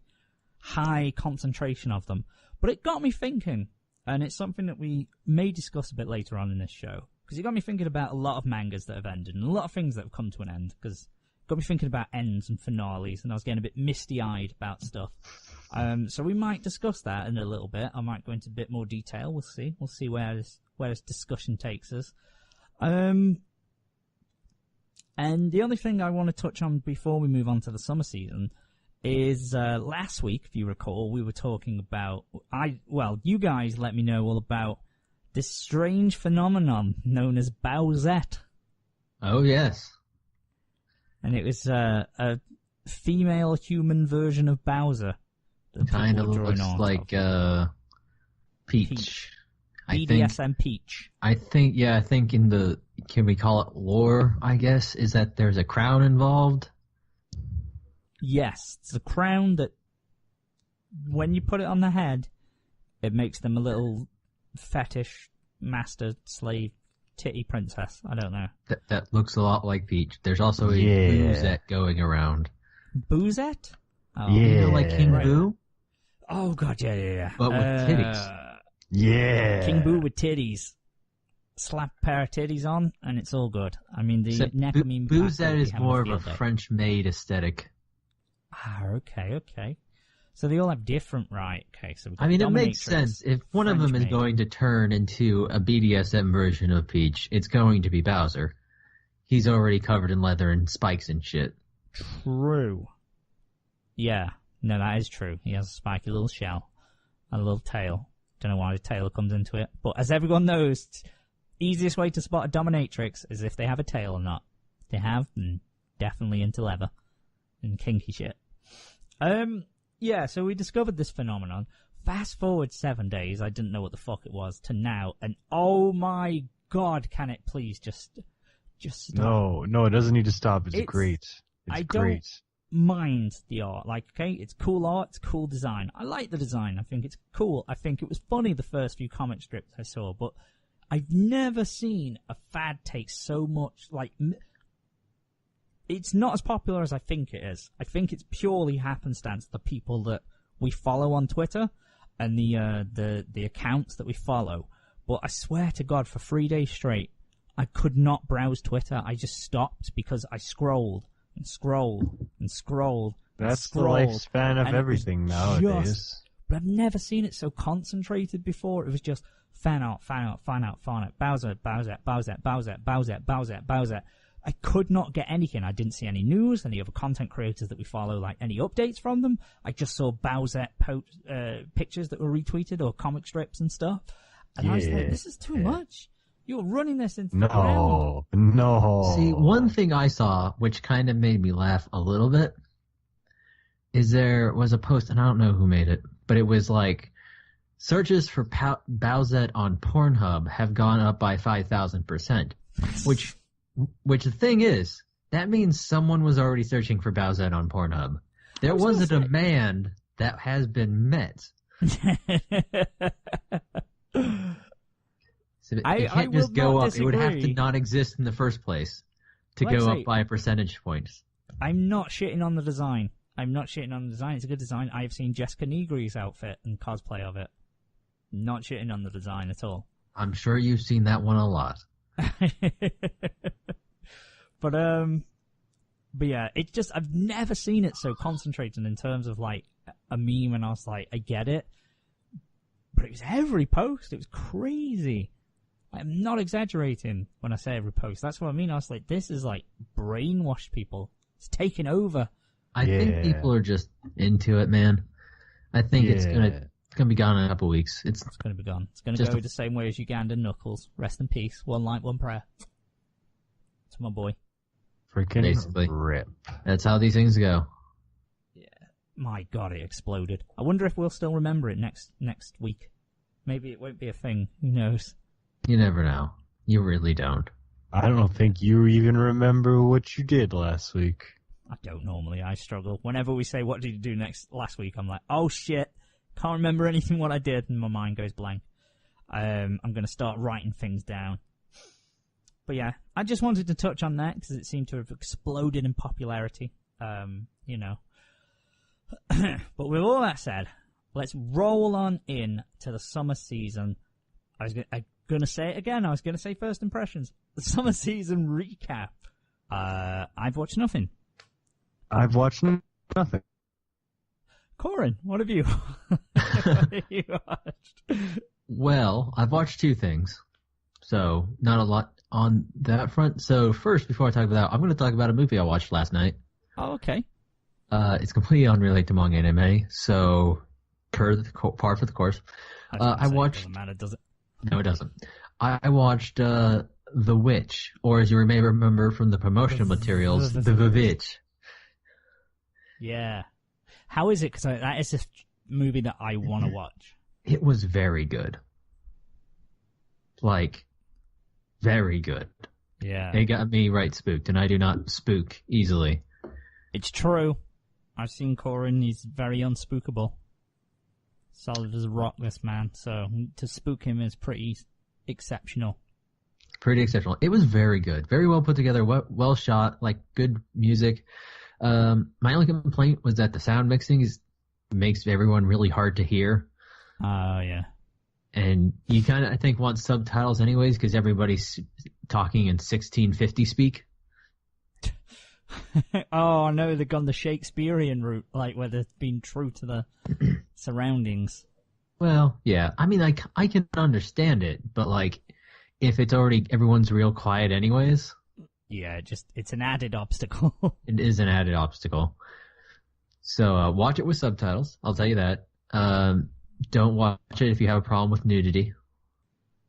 high concentration of them. But it got me thinking, and it's something that we may discuss a bit later on in this show, because it got me thinking about a lot of mangas that have ended, and a lot of things that have come to an end, because got me thinking about ends and finales, and I was getting a bit misty-eyed about stuff. So we might discuss that in a little bit. I might go into a bit more detail. We'll see. We'll see where this discussion takes us. And the only thing I want to touch on before we move on to the summer season is last week, if you recall, we were talking about... you guys let me know all about this strange phenomenon known as Bowsette. Oh, yes. And it was a female human version of Bowser. Kind of looks like Peach. BDSM Peach. I think in the, can we call it lore, I guess, is that there's a crown involved? Yes, it's a crown that, when you put it on the head, it makes them a little fetish master slave titty princess. I don't know. That looks a lot like Peach. There's also a Boozette going around. Boozette? Oh, yeah. You know, like King Boo? Oh, God, yeah. But with titties. Yeah. King Boo with titties. Slap a pair of titties on, and it's all good. I mean, the Nekomine... Boozette is more of a French-made aesthetic. Ah, okay. So they all have different, right? Okay, so I mean, it makes sense. If one of them is going to turn into a BDSM version of Peach, it's going to be Bowser. He's already covered in leather and spikes and shit. True. Yeah, no, that is true. He has a spiky little shell, a little tail. Don't know why the tail comes into it, but as everyone knows, easiest way to spot a dominatrix is if they have a tail or not. If they have, then definitely into leather and kinky shit. Yeah, so we discovered this phenomenon. Fast forward 7 days, I didn't know what the fuck it was, to now, and oh my God, can it please just stop? No, it doesn't need to stop. It's great. I great. don't mind the art. Like, okay, it's cool art, it's cool design. I like the design. I think it's cool. I think it was funny the first few comic strips I saw, but I've never seen a fad take so much, like... It's not as popular as I think it is. I think it's purely happenstance, the people that we follow on Twitter and the accounts that we follow. But I swear to God, for 3 days straight, I could not browse Twitter. I just stopped because I scrolled and scrolled and scrolled. That's the lifespan of everything nowadays. But I've never seen it so concentrated before. It was just fan art, Bowser. I could not get anything. I didn't see any news, any other content creators that we follow, like any updates from them. I just saw Bowser pictures that were retweeted or comic strips and stuff. And I was like, this is too much. You're running this into the ground. No. See, one thing I saw, which kind of made me laugh a little bit, is there was a post, and I don't know who made it, but it was like, searches for Bowsette on Pornhub have gone up by 5,000%, which the thing is, that means someone was already searching for Bowsette on Pornhub. There was a demand that has been met. So it can't just go up. It would have to not exist in the first place to go up by a percentage point. I'm not shitting on the design. It's a good design. I have seen Jessica Negri's outfit and cosplay of it. Not shitting on the design at all. I'm sure you've seen that one a lot. But yeah, it's just, I've never seen it so concentrated in terms of like a meme, and I was like, I get it. But it was every post. It was crazy. I'm not exaggerating when I say every post. That's what I mean. I was like, this is like brainwashed people. It's taken over. I think people are just into it, man. I think it's gonna be gone in a couple weeks. It's gonna be gone. It's gonna go the same way as Uganda Knuckles. Rest in peace. One light, one prayer. To my boy. Freaking basically rip. That's how these things go. Yeah. My God, it exploded. I wonder if we'll still remember it next week. Maybe it won't be a thing. Who knows? You never know. You really don't. I don't think you even remember what you did last week. I don't normally. I struggle. Whenever we say, what did you do last week? I'm like, oh shit. Can't remember anything what I did, and my mind goes blank. I'm going to start writing things down. But yeah, I just wanted to touch on that because it seemed to have exploded in popularity. You know. But with all that said, let's roll on in to the summer season. I'm going to say it again. I was going to say first impressions. The summer season recap. I've watched nothing. I've watched nothing. Corin, what have you watched? Well, I've watched two things, so not a lot on that front. So first, before I talk about that, I'm going to talk about a movie I watched last night. Oh, okay. It's completely unrelated to manga and anime, so par for the course. I watched. Doesn't matter, does it? No, it doesn't. I watched The Witch, or as you may remember from the promotional materials, The Witch. Yeah. How is it? Because that is a movie that I want to watch. It was very good. Like, very good. Yeah. It got me right spooked, and I do not spook easily. It's true. I've seen Corin. He's very unspookable. Solid as a rock, this man. So to spook him is pretty exceptional. Pretty exceptional. It was very good. Very well put together, well shot, like good music. My only complaint was that the sound mixing makes everyone really hard to hear. Oh, yeah. And you kind of, I think, want subtitles anyways because everybody's talking in 1650 speak. Oh, no, they've gone the Shakespearean route, like where they've been true to the surroundings. Well, yeah. I mean, I can understand it, but like, if it's already, everyone's real quiet anyways. Yeah, it's an added obstacle. It is an added obstacle. So, watch it with subtitles. I'll tell you that. Don't watch it if you have a problem with nudity.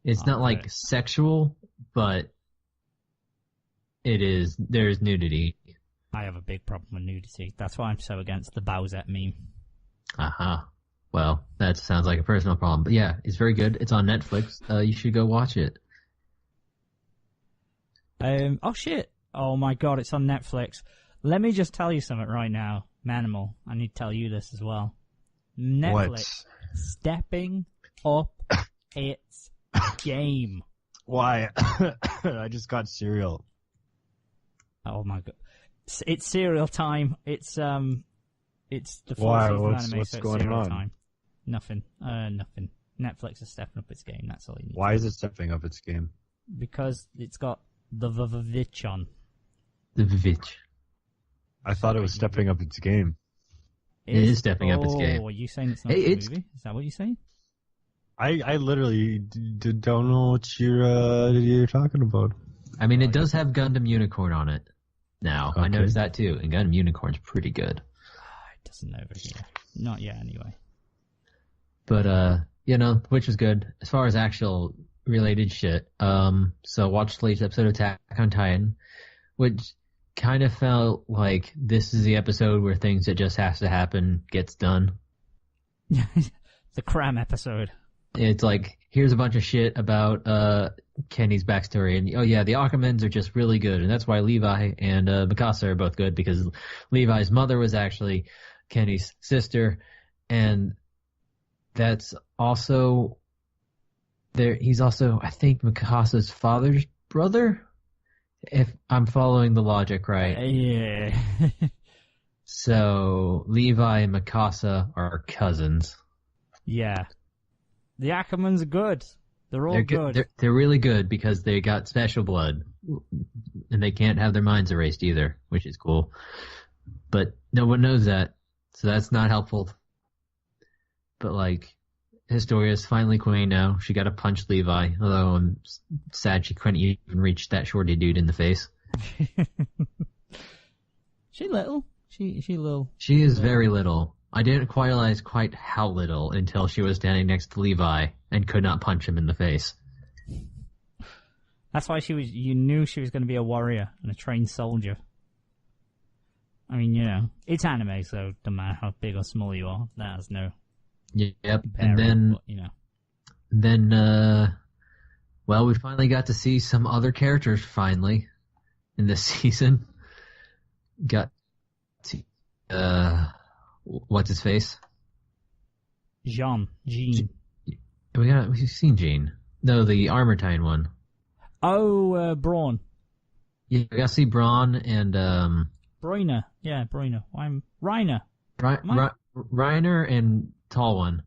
It's not like sexual, but there's nudity. I have a big problem with nudity. That's why I'm so against the Bowsette meme. Uh-huh. Well, that sounds like a personal problem. But yeah, it's very good. It's on Netflix. You should go watch it. Oh shit. Oh my God, it's on Netflix. Let me just tell you something right now. Manimal, I need to tell you this as well. Netflix stepping up its game. Why? I just got cereal. Oh my God. It's cereal time. It's the full Why? season What's anime, so it's going cereal on? time. Nothing. Nothing. Netflix is stepping up its game. That's all you need. Why is it stepping up its game? Because it's got the Vivitch on. The Vivitch. I thought it was stepping up its game. It is stepping up its game. Oh, are you saying it's not a movie? Is that what you're saying? I literally don't know what you're talking about. I mean, it does have Gundam Unicorn on it. Now, Okay. I noticed that too, and Gundam Unicorn's pretty good. It doesn't over here. Not yet, anyway. But, which is good. As far as actual related shit, so watched the latest episode of Attack on Titan, which kind of felt like this is the episode where things that just has to happen gets done. The Cram episode. It's like, here's a bunch of shit about Kenny's backstory, and oh yeah, the Ackermans are just really good, and that's why Levi and Mikasa are both good, because Levi's mother was actually Kenny's sister, and that's also he's also, I think, Mikasa's father's brother, if I'm following the logic right. Yeah. So Levi and Mikasa are cousins. Yeah. The Ackermans are good. They're all They're good. They're really good because they got special blood, and they can't have their minds erased either, which is cool. But no one knows that, so that's not helpful. But like, Historia's finally queen now. She got to punch Levi, although I'm sad she couldn't even reach that shorty dude in the face. She little. She little. She is very little. I didn't quite realize quite how little until she was standing next to Levi and could not punch him in the face. That's why you knew she was going to be a warrior and a trained soldier. I mean, you know, it's anime, so no matter how big or small you are, that has no Yep. bearing, And then, but, you know. well, we finally got to see some other characters finally in this season. Got to, what's his face? Jean. We've seen Jean. No, the Armor Titan one. Oh, Braun. Yeah, we got to see Braun and, Broiner. Yeah, Broiner. I'm Reiner. Reiner and Tall One.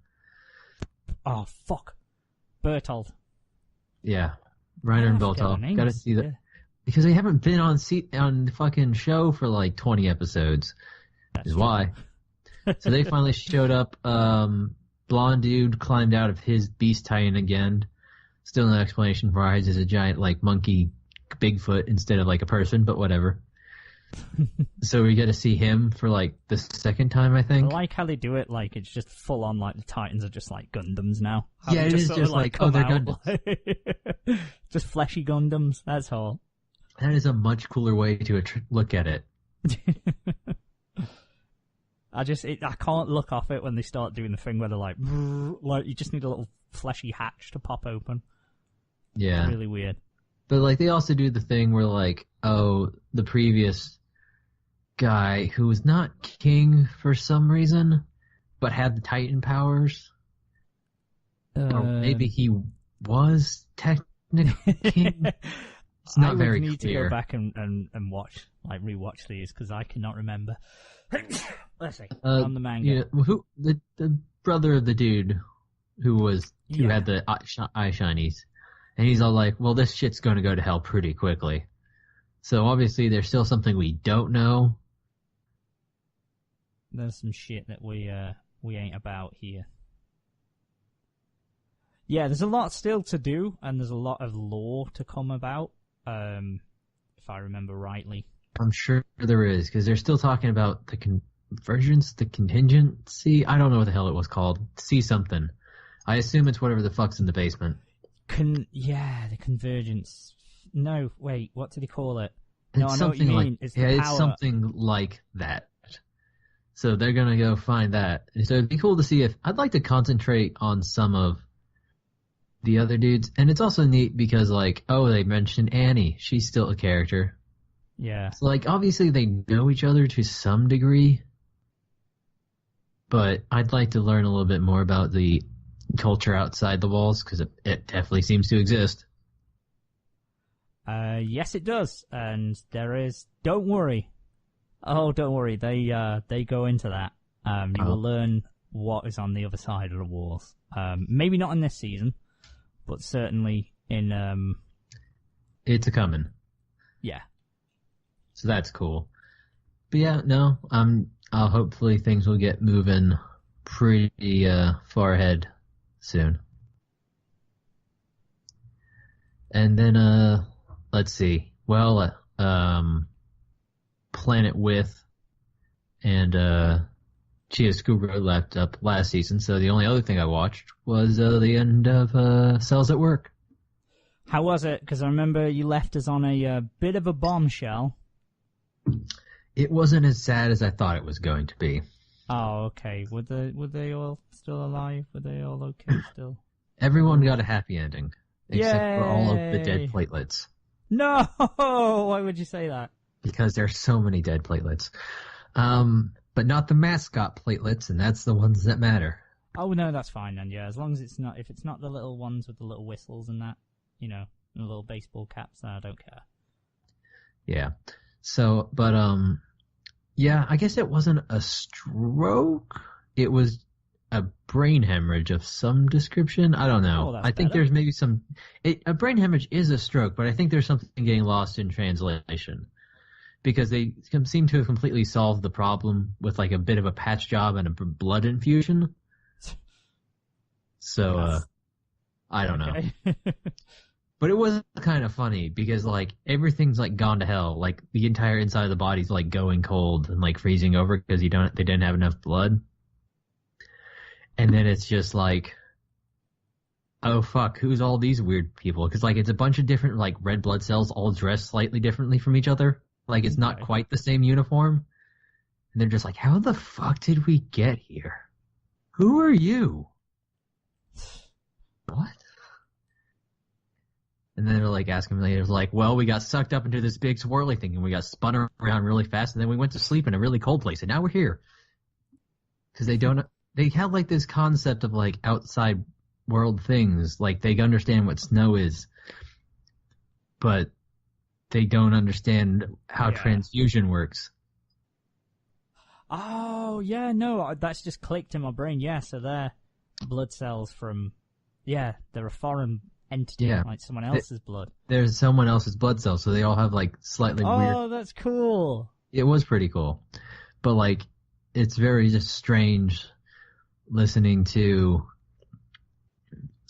Oh, fuck. Bertold. Yeah. Reiner and Bertold. Gotta see that. Yeah. Because they haven't been on the fucking show for like 20 episodes. That's why. So they finally showed up. Blonde dude climbed out of his Beast Titan again. Still no explanation for why he's a giant like monkey Bigfoot instead of like a person, but whatever. So we get to see him for like the second time, I think. I like how they do it. Like it's just full on. Like the Titans are just like Gundams now. How yeah, it is just like oh, they're Gundams. Just fleshy Gundams. That's all. That is a much cooler way to look at it. I can't look off it when they start doing the thing where they're like you just need a little fleshy hatch to pop open. Yeah, it's really weird. But like they also do the thing where like, oh, the previous guy who was not king for some reason, but had the Titan powers. Or maybe he was technically king. It's not very clear. I need to go back and watch, like rewatch these because I cannot remember. Let's see. On the manga. Yeah, who the brother of the dude who had the eye shinies. And he's all like, well, this shit's going to go to hell pretty quickly. So obviously there's still something we don't know. There's some shit that we ain't about here. Yeah, there's a lot still to do, and there's a lot of lore to come about, if I remember rightly. I'm sure there is, because they're still talking about the convergence, the contingency. I don't know what the hell it was called. See something. I assume it's whatever the fuck's in the basement. The convergence. No, wait, what do they call it? No, it's I know what you mean. It's the power. It's something like that. So they're gonna go find that. So it'd be cool to see if I'd like to concentrate on some of the other dudes, and it's also neat because like, oh, they mentioned Annie. She's still a character. Yeah. So like, obviously they know each other to some degree, but I'd like to learn a little bit more about the culture outside the walls because it definitely seems to exist. Yes, it does, and there is. Don't worry. Oh, don't worry. They go into that. You will learn what is on the other side of the walls. Maybe not in this season, but certainly in. It's a coming. Yeah. So that's cool. But yeah, no. Hopefully things will get moving pretty far ahead soon. And then let's see. Well, Planet With and Chiyotsukuro left up last season, so the only other thing I watched was the end of Cells at Work. How was it? Because I remember you left us on a bit of a bombshell. It wasn't as sad as I thought it was going to be. Oh, okay. Were they all still alive? Were they all okay still? Everyone got a happy ending, except for all of the dead platelets. No! Why would you say that? Because there's so many dead platelets. But not the mascot platelets, and that's the ones that matter. Oh, no, that's fine then, yeah. As long as if it's not the little ones with the little whistles and that, and the little baseball caps, then I don't care. Yeah. So, but, yeah, I guess it wasn't a stroke. It was a brain hemorrhage of some description. I don't know. Oh, that's I think better. there's maybe a brain hemorrhage is a stroke, but I think there's something getting lost in translation. Because they seem to have completely solved the problem with like a bit of a patch job and a blood infusion. So, I don't know. know. But it was kind of funny because like everything's like gone to hell. Like the entire inside of the body's like going cold and like freezing over because they didn't have enough blood. And then it's just like, oh fuck, who's all these weird people? Because like it's a bunch of different like red blood cells all dressed slightly differently from each other. Like it's not quite the same uniform. And they're just like, how the fuck did we get here? Who are you? What? And then they're like asking me later, like, well, we got sucked up into this big swirly thing and we got spun around really fast and then we went to sleep in a really cold place and now we're here. Because they have like this concept of like outside world things. Like they understand what snow is, but they don't understand how transfusion works. Oh, yeah, no, that's just clicked in my brain. Yeah, so they're blood cells from, they're a foreign entity, like someone else's blood. There's someone else's blood cells, so they all have like slightly weird. Oh, that's cool. It was pretty cool. But like, it's very just strange listening to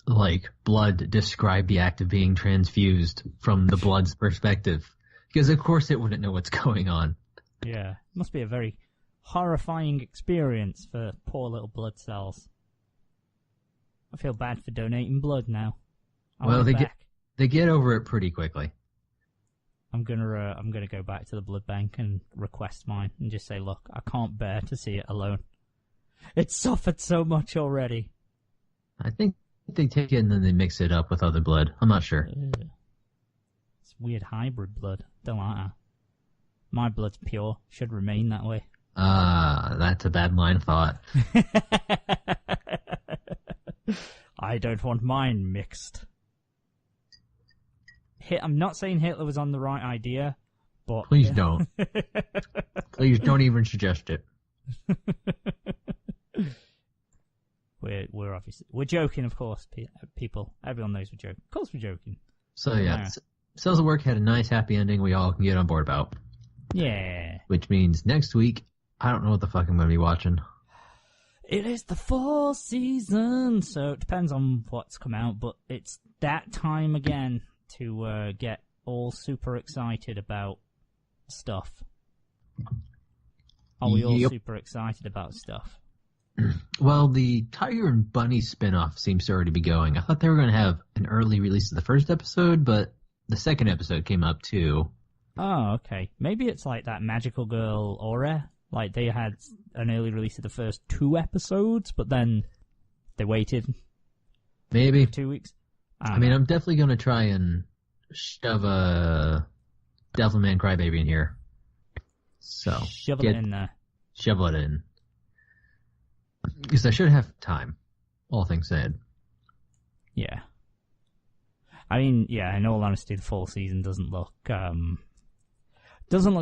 like blood describe the act of being transfused from the blood's perspective. Because of course it wouldn't know what's going on. Yeah, it must be a very horrifying experience for poor little blood cells. I feel bad for donating blood now. Well, they get over it pretty quickly. I'm gonna go back to the blood bank and request mine and just say, look, I can't bear to see it alone. It's suffered so much already. I think they take it and then they mix it up with other blood. I'm not sure. Ugh. It's weird hybrid blood. Don't like that. My blood's pure. Should remain that way. That's a bad line of thought. I don't want mine mixed. I'm not saying Hitler was on the right idea, but... Please don't. Please don't even suggest it. We're obviously... We're joking, of course, people. Everyone knows we're joking. Of course we're joking. So yeah, Cells at Work had a nice happy ending we all can get on board about. Yeah. Which means next week, I don't know what the fuck I'm going to be watching. It is the fall season, so it depends on what's come out, but it's that time again to get all super excited about stuff. Are we all super excited about stuff? Well, the Tiger and Bunny spinoff seems to already be going. I thought they were going to have an early release of the first episode, but the second episode came up too. Oh, okay. Maybe it's like that Magical Girl Aura. Like they had an early release of the first 2 episodes, but then they waited. Maybe 2 weeks. I mean, I'm definitely going to try and shove a Devilman Crybaby in here. So shovel it in there. Shovel it in. Because I should have time, all things said. Yeah. I mean, yeah, in all honesty, the fall season doesn't look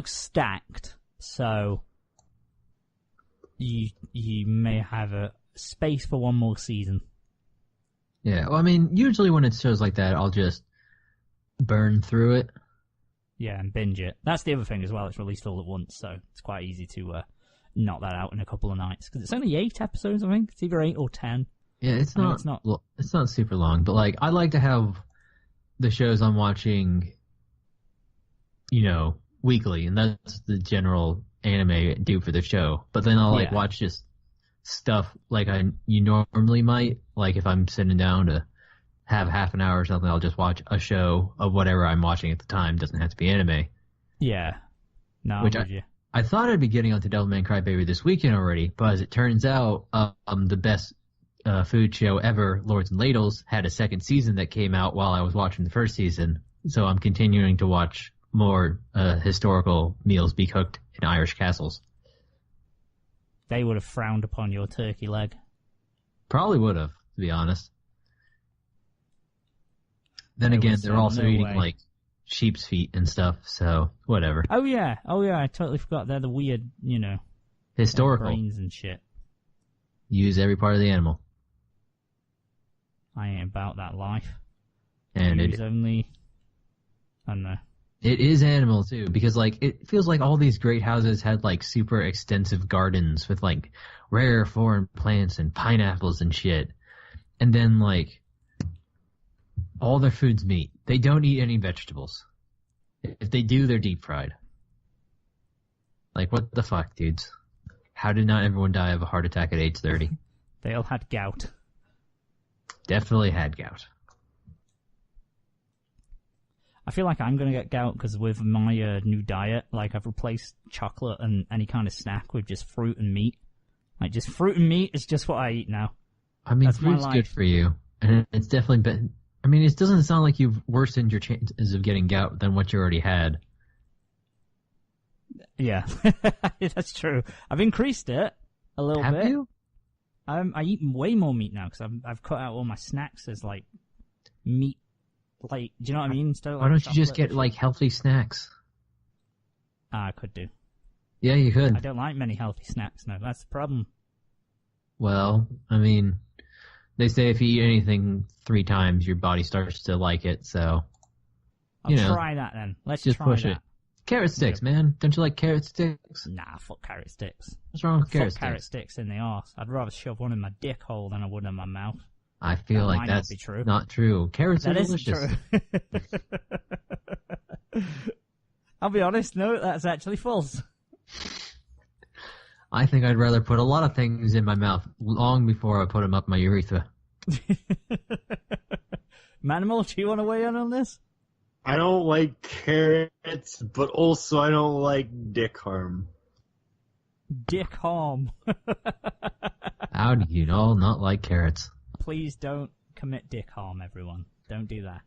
stacked, so you may have a space for one more season. Yeah, well, I mean, usually when it's shows like that, I'll just burn through it. Yeah, and binge it. That's the other thing as well. It's released all at once, so it's quite easy to knock that out in a couple of nights. Because it's only 8 episodes, I think. It's either 8 or 10. Yeah, it's not super long, but like I like to have the shows I'm watching, weekly, and that's the general anime I do for the show. But then I'll watch just stuff like you normally might. Like if I'm sitting down to have half an hour or something, I'll just watch a show of whatever I'm watching at the time. It doesn't have to be anime. Yeah. No, Which I'm with you. I thought I'd be getting onto Devilman Crybaby this weekend already, but as it turns out, the best food show ever, Lords and Ladles, had a second season that came out while I was watching the first season. So I'm continuing to watch more historical meals be cooked in Irish castles. They would have frowned upon your turkey leg. Probably would have, to be honest. Then again, they're also eating like sheep's feet and stuff, so whatever. Oh yeah, I totally forgot they're the weird, historical brains and shit. use every part of the animal. I ain't about that life. And Use only... I don't know. it is animal too, because like it feels like all these great houses had like super extensive gardens with like rare foreign plants and pineapples and shit. And then like all their food's meat. They don't eat any vegetables. If they do, they're deep fried. Like what the fuck, dudes? How did not everyone die of a heart attack at age 30? They all had gout. Definitely had gout. I feel like I'm going to get gout because with my new diet, like I've replaced chocolate and any kind of snack with just fruit and meat. Like just fruit and meat is just what I eat now. I mean, That's my fruit's life. good for you. And it's definitely been... I mean, it doesn't sound like you've worsened your chances of getting gout than what you already had. Yeah, that's true. I've increased it a little Have bit. you? I eat way more meat now because I've cut out all my snacks as like meat. Like, do you know what I mean? Instead of, Why like, don't you just chocolate get like healthy snacks? I could do. Yeah, you could. I don't like many healthy snacks now. That's the problem. Well, I mean, they say if you eat anything 3 times, your body starts to like it, so... I'll You know, try that then. Let's just try push that. it. Carrot sticks, man. Don't you like carrot sticks? Nah, fuck carrot sticks. What's wrong with carrot Fuck carrot sticks? sticks in the arse. I'd rather shove one in my dick hole than I would in my mouth. I feel That like might not that's be true. not true. Carrots That are isn't delicious. true. I'll be honest, no, that's actually false. I think I'd rather put a lot of things in my mouth long before I put them up my urethra. Manimal, do you want to weigh in on this? I don't like carrots, but also I don't like dick harm. Dick harm. How do you all not like carrots? Please don't commit dick harm, everyone. Don't do that.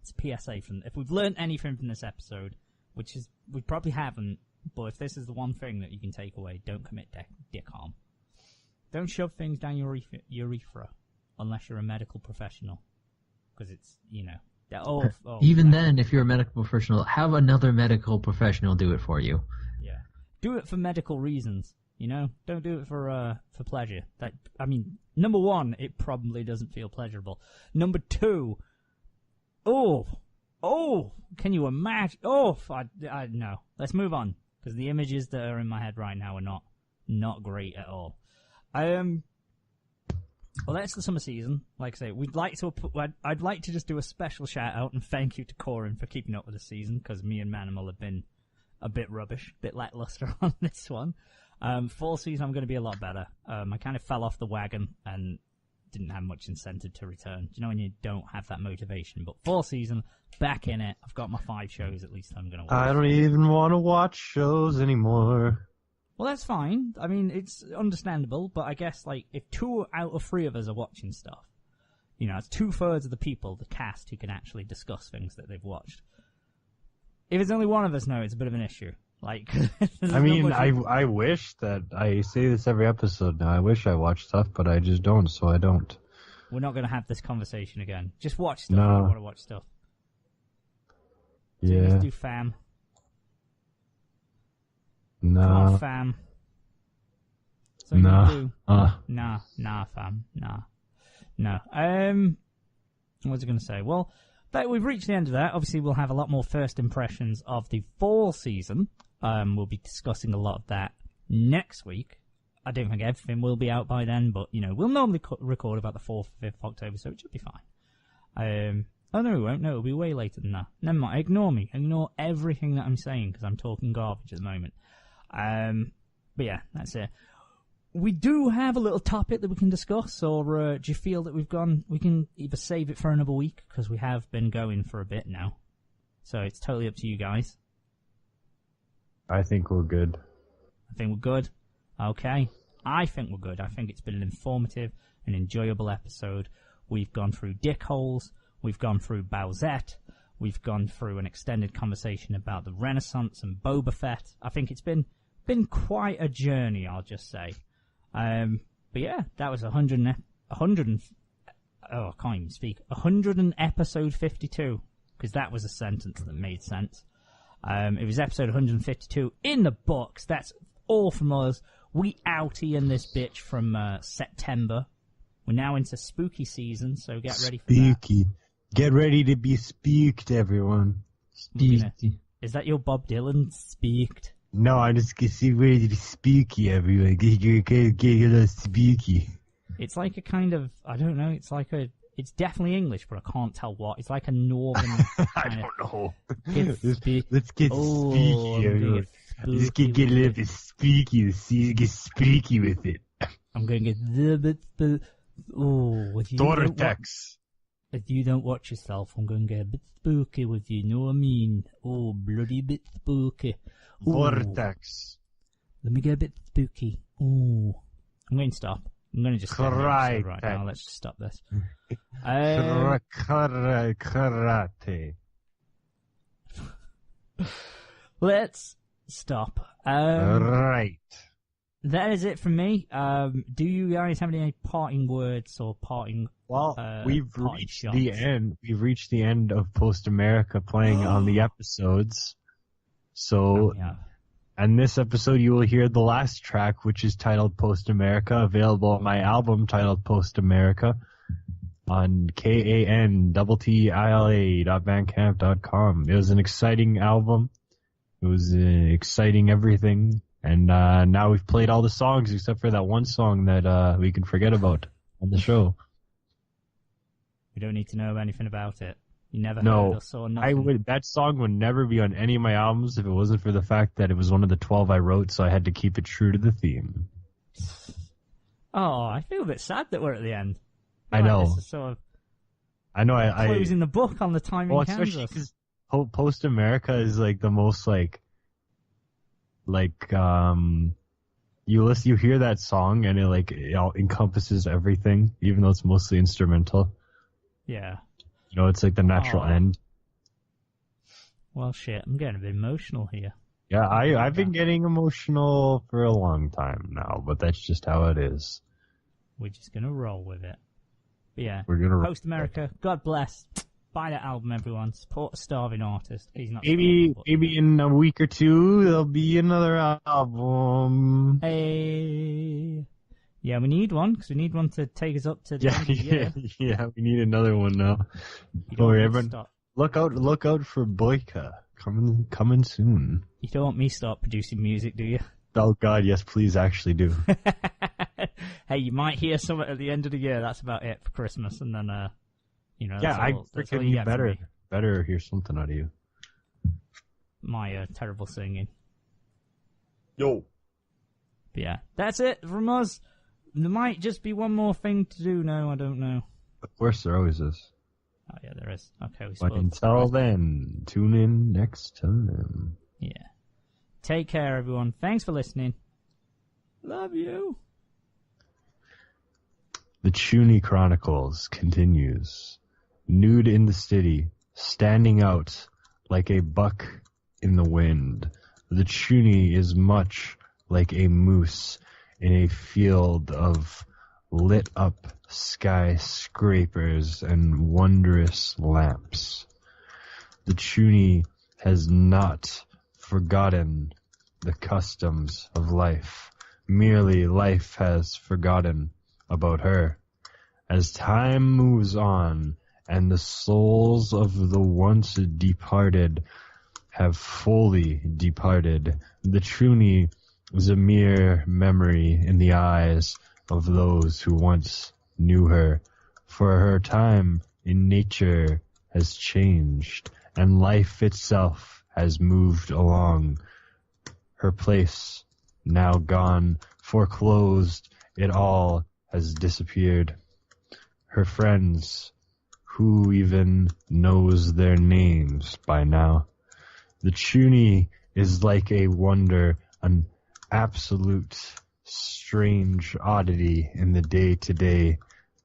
It's a PSA from... If we've learned anything from this episode, which is... We probably haven't, but if this is the one thing that you can take away, don't commit dick harm. Don't shove things down your urethra, unless you're a medical professional. Because it's, you know... Even then, if you're a medical professional, have another medical professional do it for you. Yeah. Do it for medical reasons, you know? Don't do it for pleasure. I mean, number one, it probably doesn't feel pleasurable. Number two, can you imagine? I no. Let's move on, because the images that are in my head right now are not great at all. Well, that's the summer season. Like I say, I'd like to just do a special shout out and thank you to Corin for keeping up with the season, because me and Manimal have been a bit rubbish, a bit lackluster on this one. Fall season, I'm going to be a lot better. I kind of fell off the wagon and didn't have much incentive to return. Do you know when you don't have that motivation? But fall season, back in it. I've got my 5 shows at least I'm going to watch. I don't even want to watch shows anymore. Well, that's fine. I mean, it's understandable, but I guess, like, if 2 out of 3 of us are watching stuff, you know, it's 2/3 of the people, the cast, who can actually discuss things that they've watched. If it's only one of us, no, it's a bit of an issue. Like, I mean, I wish that I say this every episode now. I wish I watch stuff, but I just don't, so I don't. We're not going to have this conversation again. Just watch stuff. No. I want to watch stuff. So Yeah. let's do fam. Come on, No. fam. So No. you do. Nah, fam. Nah. No. What was I going to say? Well, we've reached the end of that. Obviously, we'll have a lot more first impressions of the fall season. We'll be discussing a lot of that next week. I don't think everything will be out by then, but, you know, we'll normally record about the 4th, 5th of October, so it should be fine. Oh, no, we won't. No, it'll be way later than that. Never mind. Ignore me. Ignore everything that I'm saying, because I'm talking garbage at the moment. But yeah, that's it. We do have a little topic that we can discuss, or do you feel that we can either save it for another week, because we have been going for a bit now. So it's totally up to you guys. I think we're good. I think we're good. Okay. I think we're good. I think it's been an informative and enjoyable episode. We've gone through dick holes. We've gone through Bowsette. We've gone through an extended conversation about the Renaissance and Boba Fett. I think it's been quite a journey, I'll just say. But yeah, that was 100 and episode 52, because that was a sentence that made sense. It was episode 152 in the books. That's all from us. We outie in this bitch from September. We're now into spooky season, so get ready for that. Spooky. Get ready to be spooked, everyone. Spooky. Is that your Bob Dylan speaked? No, I'm just gonna see ready to be spooky, everyone. Get a little spooky. It's like a kind of, I don't know, it's definitely English, but I can't tell what. It's like a northern I kind don't know. of... Let's get spooky, everyone. Just get a little bit spooky. Get spooky with it. I'm going to get a little bit spooky. Oh, if you don't watch yourself, I'm going to get a bit spooky with you, know what I mean? Oh, bloody bit spooky. Ooh. Vortex. Let me get a bit spooky. Oh, I'm going to stop. I'm going to just stop right now. Let's just stop this. Karate. Let's stop. Right. That is it from me. Do you guys have any parting words or parting? Well, we've parting reached shots? the end. We've reached the end of Post America playing on the episodes. So, Yeah. and this episode you will hear the last track, which is titled Post America, available on my album titled Post America on KANTTILA.bandcamp.com. It was an exciting album. It was exciting everything. And now we've played all the songs except for that one song that we can forget about on the show. We don't need to know anything about it. You never heard or saw nothing. That song would never be on any of my albums if it wasn't for the fact that it was one of the 12 I wrote, so I had to keep it true to the theme. Oh, I feel a bit sad that we're at the end. I know. This is sort of I know. closing the book on the time in Kansas. Especially because Post America is like the most you hear that song and it all encompasses everything, even though it's mostly instrumental. Yeah. You know, it's like the natural end. Well, shit, I'm getting a bit emotional here. Yeah, I've been getting emotional for a long time now, but that's just how it is. We're just gonna roll with it. But yeah, We're gonna Post America. God bless. Buy that album, everyone. Support a starving artist. He's not. Maybe in a week or two there'll be another album. Hey. Yeah, we need one because we need one to take us up to the end of the year. Yeah, we need another one now. Don't worry, everyone. Look out for Boyka coming soon. You don't want me to start producing music, do you? Oh God, yes, please, actually do. Hey, you might hear something at the end of the year. That's about it for Christmas, and then Yeah, I freaking better hear something out of you. My terrible singing. Yo. But yeah, that's it from us. There might just be one more thing to do. No, I don't know. Of course, there always is. Oh yeah, there is. Okay, we but until then, tune in next time. Yeah. Take care, everyone. Thanks for listening. Love you. The Chuny Chronicles continues. Nude in the city, standing out like a buck in the wind. The Chuny is much like a moose in a field of lit up skyscrapers and wondrous lamps. The Chuny has not forgotten the customs of life. Merely life has forgotten about her. As time moves on and the souls of the once departed have fully departed, the Chuny is a mere memory in the eyes of those who once knew her, for her time in nature has changed, and life itself has moved along. Her place now gone, foreclosed, it all has disappeared. Her friends, who even knows their names by now? The Chuny is like a wonder, an absolute strange oddity in the day-to-day.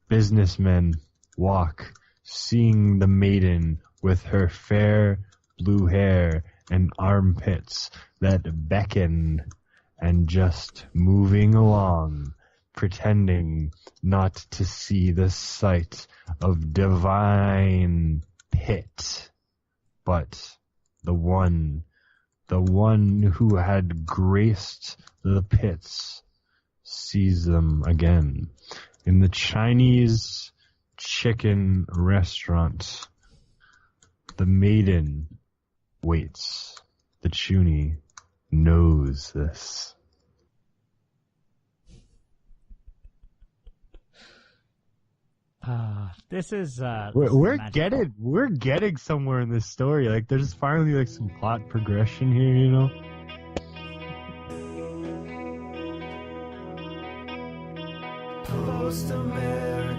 Businessmen walk, seeing the maiden with her fair blue hair and armpits that beckon, and just moving along, pretending not to see the sight of divine pit, but the one who had graced the pits sees them again. In the Chinese chicken restaurant, the maiden waits. The Chuny knows this. This is We're magical. we're getting somewhere in this story. Like there's finally like some plot progression here, you know. Post-American